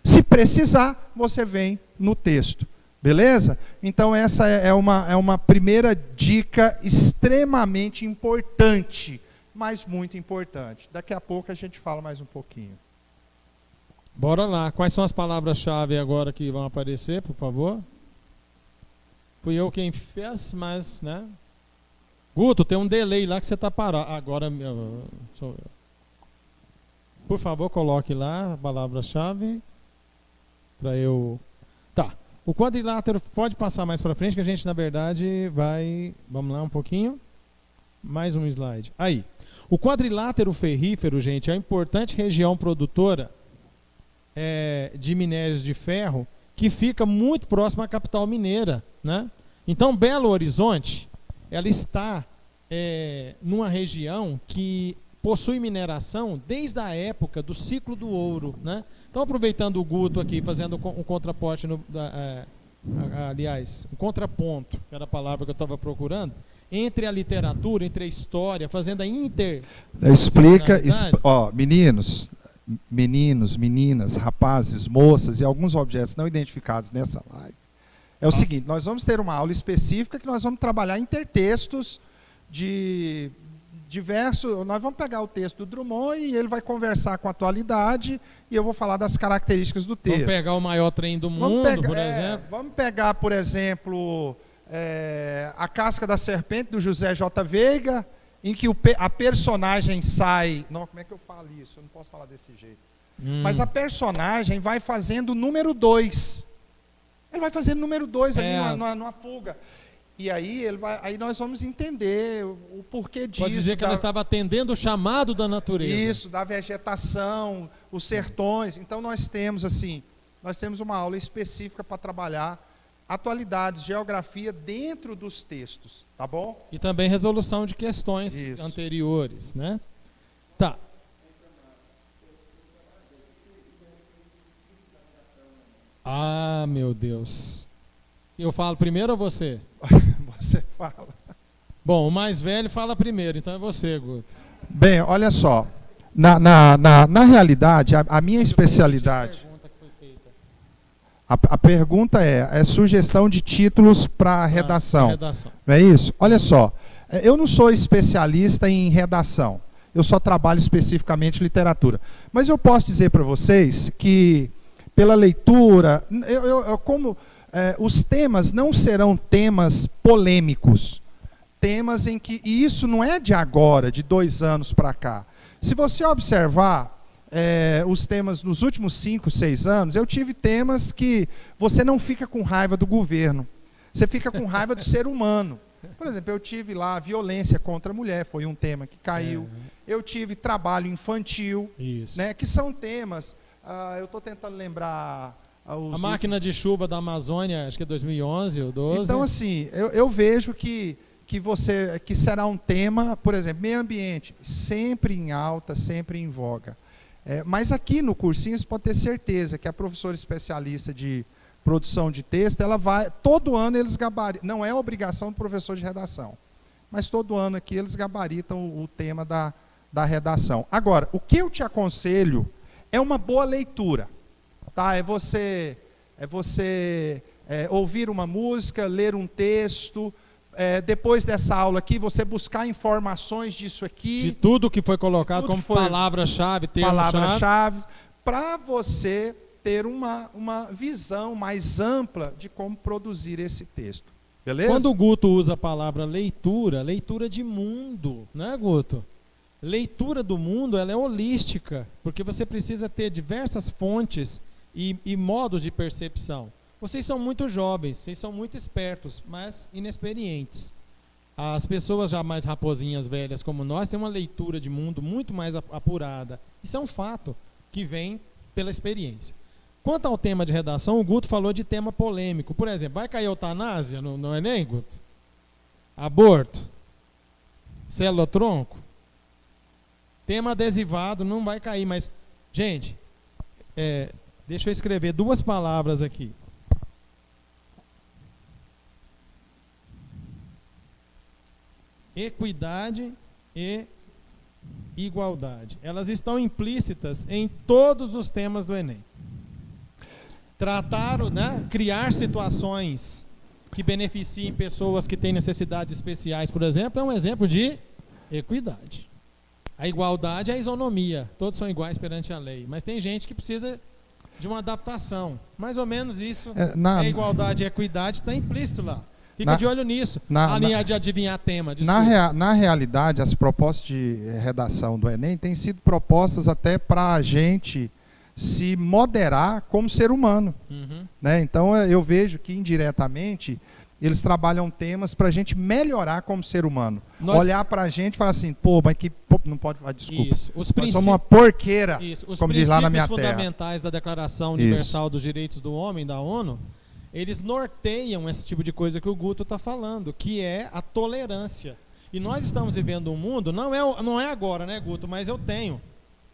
Se precisar, você vem no texto. Beleza? Então, essa é uma primeira dica extremamente importante, mas muito importante. Daqui a pouco a gente fala mais um pouquinho. Bora lá. Quais são as palavras-chave agora que vão aparecer, por favor? Fui eu quem fez, mas, né? Guto, tem um delay lá que você está parado. Agora, sou eu. Por favor, coloque lá a palavra-chave. Para eu... Tá. O quadrilátero pode passar mais para frente, que a gente, na verdade, vai... Vamos lá um pouquinho. Mais um slide. Aí. O quadrilátero ferrífero, gente, é uma importante região produtora de minérios de ferro que fica muito próximo à capital mineira, né? Então, Belo Horizonte, ela está numa região que possui mineração desde a época do ciclo do ouro, né? Então, aproveitando o Guto aqui, fazendo um contraponto, aliás, um contraponto, que era a palavra que eu estava procurando, entre a literatura, entre a história, fazendo a Explica, ó, meninos, meninas, rapazes, moças e alguns objetos não identificados nessa live. É o seguinte, nós vamos ter uma aula específica que nós vamos trabalhar intertextos de Nós vamos pegar o texto do Drummond e ele vai conversar com a atualidade e eu vou falar das características do texto. Vamos pegar o maior trem do mundo, por exemplo. Vamos pegar, por exemplo, A Casca da Serpente, do José J. Veiga, em que a personagem sai... Não, como é que eu falo isso? Eu não posso falar desse jeito. Mas a personagem vai fazendo o número 2. Ele vai fazendo o número 2 ali numa fuga. E aí, aí nós vamos entender o porquê disso. Pode dizer que ela estava atendendo o chamado da natureza. Isso, da vegetação, os sertões. Então nós temos uma aula específica para trabalhar atualidades, geografia dentro dos textos, tá bom? E também resolução de questões anteriores, né? Tá. Ah, meu Deus. Eu falo primeiro ou você? Você fala. Bom, o mais velho fala primeiro, então é você, Guto. Bem, olha só. Na realidade, a minha especialidade... A pergunta é sugestão de títulos para redação. Não é isso? Olha só, eu não sou especialista em redação. Eu só trabalho especificamente em literatura. Mas eu posso dizer para vocês que, pela leitura, os temas não serão temas polêmicos. Temas em que... E isso não é de agora, de 2 anos para cá. Se você observar... os temas nos últimos 5, 6 anos, eu tive temas que você não fica com raiva do governo, você fica com raiva do ser humano. Por exemplo, eu tive lá violência contra a mulher, foi um tema que caiu. Eu tive trabalho infantil, né, que são temas, eu estou tentando lembrar... A máquina de chuva da Amazônia, acho que é 2011 ou 12. Então, assim, eu vejo que será um tema, por exemplo, meio ambiente, sempre em alta, sempre em voga. Mas aqui no cursinho você pode ter certeza que a professora especialista de produção de texto, ela vai, todo ano eles gabaritam, não é obrigação do professor de redação, mas todo ano aqui eles gabaritam o tema da redação. Agora, o que eu te aconselho é uma boa leitura, tá? É você ouvir uma música, ler um texto, depois dessa aula aqui, você buscar informações disso aqui. De tudo que foi colocado como palavra-chave, palavra-chave, para você ter uma visão mais ampla de como produzir esse texto. Beleza? Quando o Guto usa a palavra leitura, leitura de mundo, né, Guto? Leitura do mundo, ela é holística, porque você precisa ter diversas fontes e modos de percepção. Vocês são muito jovens, vocês são muito espertos, mas inexperientes. As pessoas já mais raposinhas velhas como nós têm uma leitura de mundo muito mais apurada. Isso é um fato que vem pela experiência. Quanto ao tema de redação, o Guto falou de tema polêmico. Por exemplo, vai cair eutanásia no Enem, Guto? Aborto? Célula-tronco? Tema adesivado não vai cair, mas, gente, deixa eu escrever 2 palavras aqui. Equidade e igualdade. Elas estão implícitas em todos os temas do Enem. Criar situações que beneficiem pessoas que têm necessidades especiais, por exemplo, é um exemplo de equidade. A igualdade é a isonomia. Todos são iguais perante a lei. Mas tem gente que precisa de uma adaptação. Mais ou menos isso. A igualdade e a equidade está implícito lá. Fica de olho nisso, a linha de adivinhar tema. Na realidade, as propostas de redação do Enem têm sido propostas até para a gente se moderar como ser humano. Né? Então, eu vejo que, indiretamente, eles trabalham temas para a gente melhorar como ser humano. Olhar para a gente e falar assim, mas que... Não pode falar, desculpa. Isso. Nós somos uma porqueira, como diz lá na minha terra. Os princípios fundamentais da Declaração Universal dos Direitos do Homem, da ONU, eles norteiam esse tipo de coisa que o Guto está falando, que é a tolerância. E nós estamos vivendo um mundo, não é agora, né, Guto, mas eu tenho,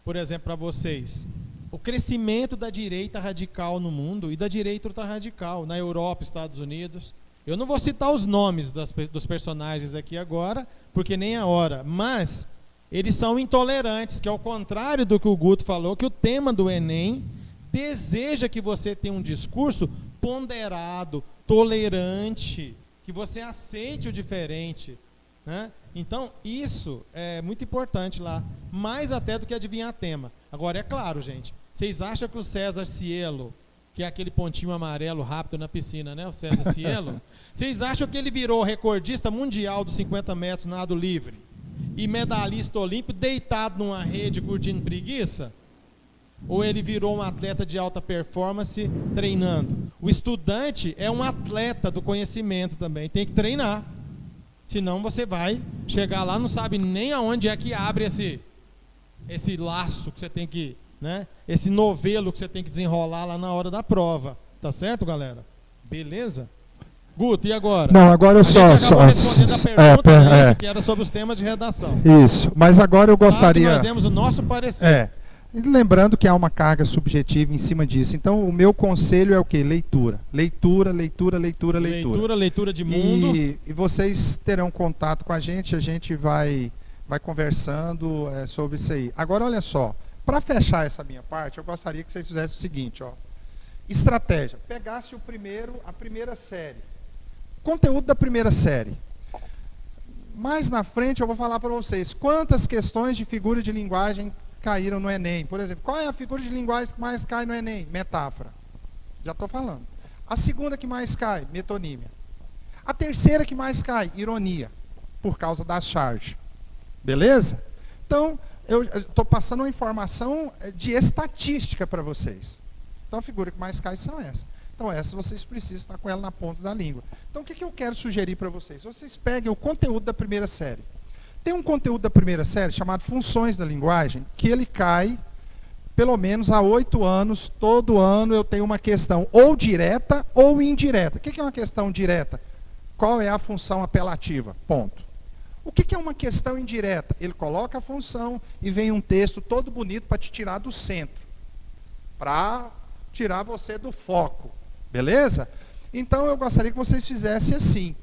por exemplo, para vocês, o crescimento da direita radical no mundo e da direita ultrarradical, na Europa, Estados Unidos. Eu não vou citar os nomes dos personagens aqui agora, porque nem é hora, mas eles são intolerantes, que ao contrário do que o Guto falou, que o tema do Enem deseja que você tenha um discurso ponderado, tolerante, que você aceite o diferente, né? Então, isso é muito importante lá, mais até do que adivinhar tema. Agora, é claro, gente, vocês acham que o César Cielo, que é aquele pontinho amarelo rápido na piscina, né, o César Cielo, vocês acham que ele virou recordista mundial dos 50 metros nado livre e medalhista olímpico deitado numa rede curtindo preguiça? Ou ele virou um atleta de alta performance treinando? O estudante é um atleta do conhecimento também, tem que treinar. Senão você vai chegar lá, não sabe nem aonde é que abre esse laço que você tem que, né? Esse novelo que você tem que desenrolar lá na hora da prova. Tá certo, galera? Beleza? Guto, e agora? Não, agora eu só respondendo a pergunta que era sobre os temas de redação. Isso, mas agora eu gostaria... Nós demos o nosso parecer. E lembrando que há uma carga subjetiva em cima disso. Então, o meu conselho é o quê? Leitura. Leitura, leitura, leitura, leitura. Leitura de mundo. E vocês terão contato com a gente vai conversando sobre isso aí. Agora, olha só, para fechar essa minha parte, eu gostaria que vocês fizessem o seguinte, ó. Estratégia. Pegasse a primeira série. Conteúdo da primeira série. Mais na frente eu vou falar para vocês quantas questões de figura de linguagem caíram no Enem. Por exemplo, qual é a figura de linguagem que mais cai no Enem? Metáfora. Já estou falando. A segunda que mais cai? Metonímia. A terceira que mais cai? Ironia. Por causa da charge. Beleza? Então, eu estou passando uma informação de estatística para vocês. Então, a figura que mais cai são essas. Então, essas vocês precisam estar com ela na ponta da língua. Então, o que eu quero sugerir para vocês? Vocês peguem o conteúdo da primeira série. Tem um conteúdo da primeira série chamado Funções da Linguagem, que ele cai pelo menos há 8 anos. Todo ano eu tenho uma questão ou direta ou indireta. O que é uma questão direta? Qual é a função apelativa? Ponto. O que é uma questão indireta? Ele coloca a função e vem um texto todo bonito para te tirar do centro. Para tirar você do foco. Beleza? Então eu gostaria que vocês fizessem assim.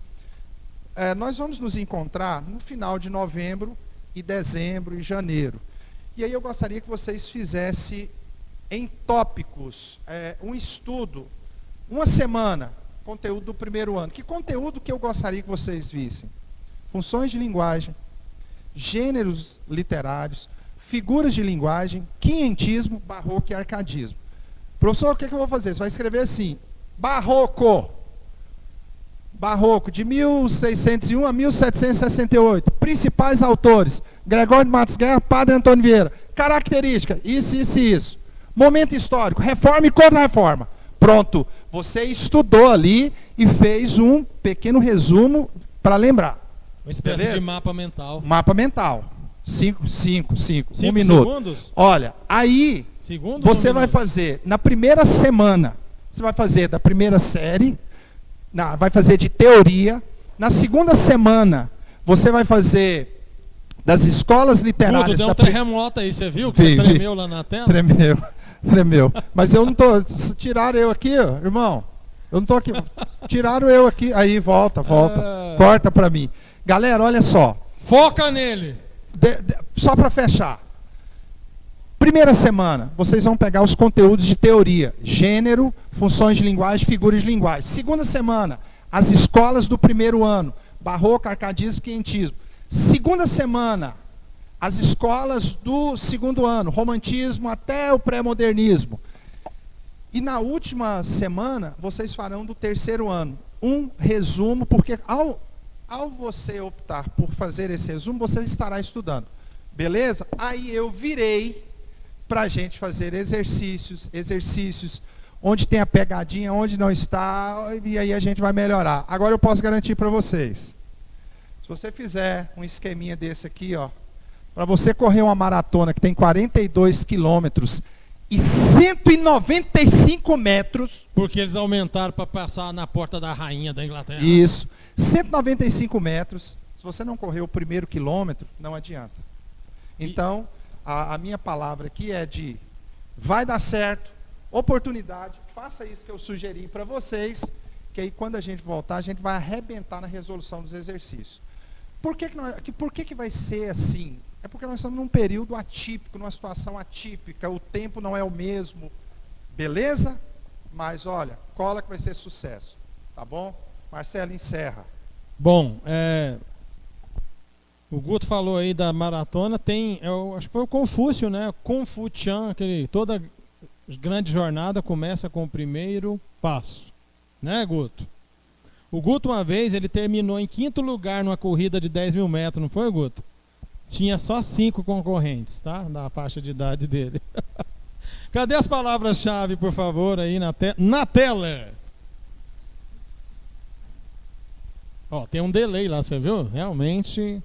Nós vamos nos encontrar no final de novembro e dezembro e janeiro. E aí eu gostaria que vocês fizessem em tópicos, um estudo, uma semana, conteúdo do primeiro ano. Que conteúdo que eu gostaria que vocês vissem? Funções de linguagem, gêneros literários, figuras de linguagem, quinhentismo, barroco e arcadismo. Professor, o que eu vou fazer? Você vai escrever assim, barroco de 1601 a 1768. Principais autores: Gregório de Matos Guerra, Padre Antônio Vieira. Característica: isso. Momento histórico: reforma e contra-reforma. Pronto. Você estudou ali e fez um pequeno resumo para lembrar. Uma espécie Beleza? de mapa mental. Mapa mental. 5, 5 1 minuto. segundos? Olha, aí você vai fazer na primeira semana. Você vai fazer da primeira série. Vai fazer de teoria. Na segunda semana, você vai fazer das escolas literárias. Tudo, deu um terremoto aí, você viu? Que tremeu lá na tela? Tremeu. Mas eu não tô. Tiraram eu aqui, ó, irmão. Eu não tô aqui. Tiraram eu aqui. Aí, volta. Corta pra mim. Galera, olha só. Foca nele. Só para fechar. Primeira semana, vocês vão pegar os conteúdos de teoria, gênero, funções de linguagem, figuras de linguagem. Segunda semana, as escolas do primeiro ano, barroco, arcadismo, quinhentismo. Segunda semana, as escolas do segundo ano, romantismo até o pré-modernismo. E na última semana, vocês farão do terceiro ano um resumo, porque ao você optar por fazer esse resumo, você estará estudando. Beleza? Aí eu virei para a gente fazer exercícios, onde tem a pegadinha, onde não está, e aí a gente vai melhorar. Agora eu posso garantir para vocês, se você fizer um esqueminha desse aqui, ó, para você correr uma maratona que tem 42 quilômetros e 195 metros... Porque eles aumentaram para passar na porta da rainha da Inglaterra. Isso, 195 metros, se você não correr o primeiro quilômetro, não adianta. Então... A minha palavra aqui é de vai dar certo, oportunidade, faça isso que eu sugeri para vocês, que aí quando a gente voltar, a gente vai arrebentar na resolução dos exercícios. Por que vai ser assim? É porque nós estamos num período atípico, numa situação atípica, o tempo não é o mesmo, beleza? Mas olha, cola que vai ser sucesso, tá bom? Marcelo, encerra. Bom, O Guto falou aí da maratona, eu acho que foi o Confúcio, né? Confucian, toda grande jornada começa com o primeiro passo, né, Guto? O Guto, uma vez, ele terminou em 5º lugar numa corrida de 10 mil metros, não foi, Guto? Tinha só 5 concorrentes, tá? Da faixa de idade dele. Cadê as palavras-chave, por favor, aí na tela? Ó, tem um delay lá, você viu? Realmente...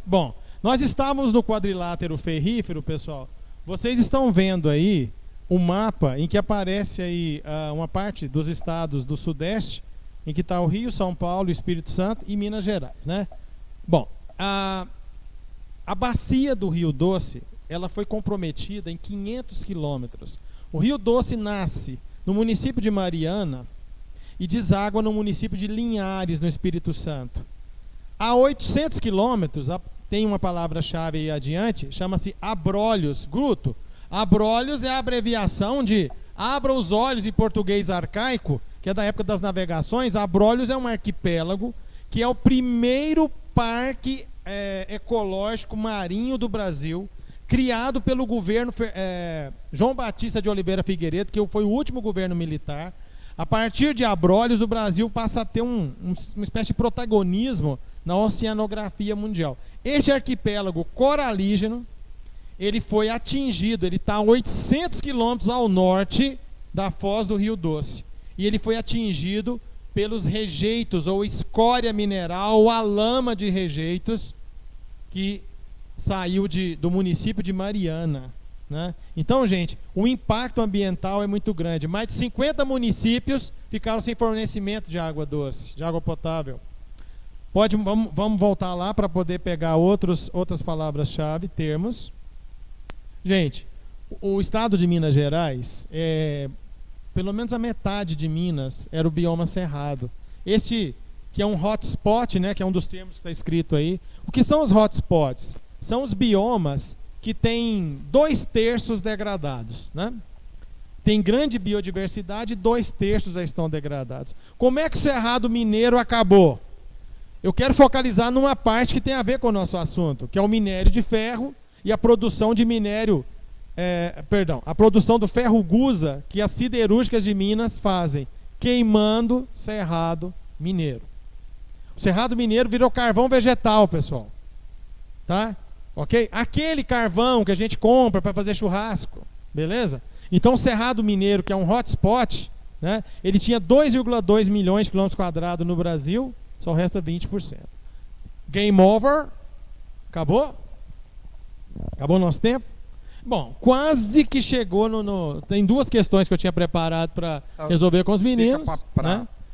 Bom, nós estávamos no quadrilátero ferrífero, pessoal. Vocês estão vendo aí o mapa em que aparece aí uma parte dos estados do Sudeste, em que está o Rio, São Paulo, Espírito Santo e Minas Gerais, né? Bom, a bacia do Rio Doce, ela foi comprometida em 500 quilômetros. O Rio Doce nasce no município de Mariana e deságua no município de Linhares, no Espírito Santo. A 800 quilômetros, tem uma palavra-chave aí adiante, chama-se Abrolhos. Guto, Abrolhos é a abreviação de abra os olhos em português arcaico, que é da época das navegações. Abrolhos é um arquipélago que é o primeiro parque ecológico marinho do Brasil, criado pelo governo João Batista de Oliveira Figueiredo, que foi o último governo militar. A partir de Abrolhos, o Brasil passa a ter uma espécie de protagonismo na oceanografia mundial. Este arquipélago coralígeno, ele foi atingido, ele está a 800 quilômetros ao norte da foz do Rio Doce. E ele foi atingido pelos rejeitos, ou escória mineral, ou a lama de rejeitos, que saiu do município de Mariana, né? Então, gente, o impacto ambiental é muito grande. Mais de 50 municípios ficaram sem fornecimento de água doce, de água potável. Vamos voltar lá para poder pegar outras palavras-chave, termos. Gente, o estado de Minas Gerais, pelo menos a metade de Minas era o bioma cerrado. Este que é um hotspot, né, que é um dos termos que está escrito aí. O que são os hotspots? São os biomas que têm 2/3 degradados, né? Tem grande biodiversidade, 2/3 já estão degradados. Como é que o Cerrado Mineiro acabou? Eu quero focalizar numa parte que tem a ver com o nosso assunto, que é o minério de ferro e a produção de minério, a produção do ferro gusa que as siderúrgicas de Minas fazem, queimando Cerrado Mineiro. O Cerrado Mineiro virou carvão vegetal, pessoal. Tá? Ok? Aquele carvão que a gente compra para fazer churrasco, beleza? Então o Cerrado Mineiro, que é um hotspot, né, ele tinha 2,2 milhões de quilômetros quadrados no Brasil, só resta 20%. Game over. Acabou? Acabou o nosso tempo? Bom, quase que chegou tem 2 questões que eu tinha preparado para resolver com os meninos.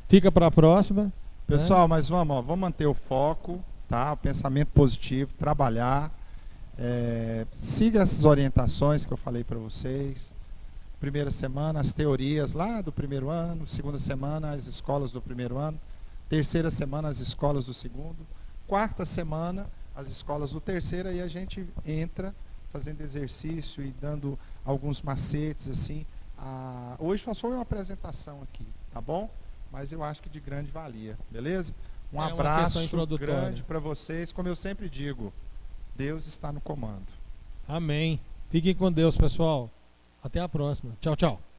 Fica para a próxima. Pessoal, mas vamos manter o foco, tá? O pensamento positivo, trabalhar. Siga essas orientações que eu falei para vocês. Primeira semana, as teorias lá do primeiro ano. Segunda semana, as escolas do primeiro ano. Terceira semana, as escolas do segundo. Quarta semana, as escolas do terceiro. E a gente entra fazendo exercício e dando alguns macetes, assim. Hoje só foi uma apresentação aqui, tá bom? Mas eu acho que de grande valia, beleza? Um abraço grande para vocês. Como eu sempre digo, Deus está no comando. Amém. Fiquem com Deus, pessoal. Até a próxima. Tchau, tchau.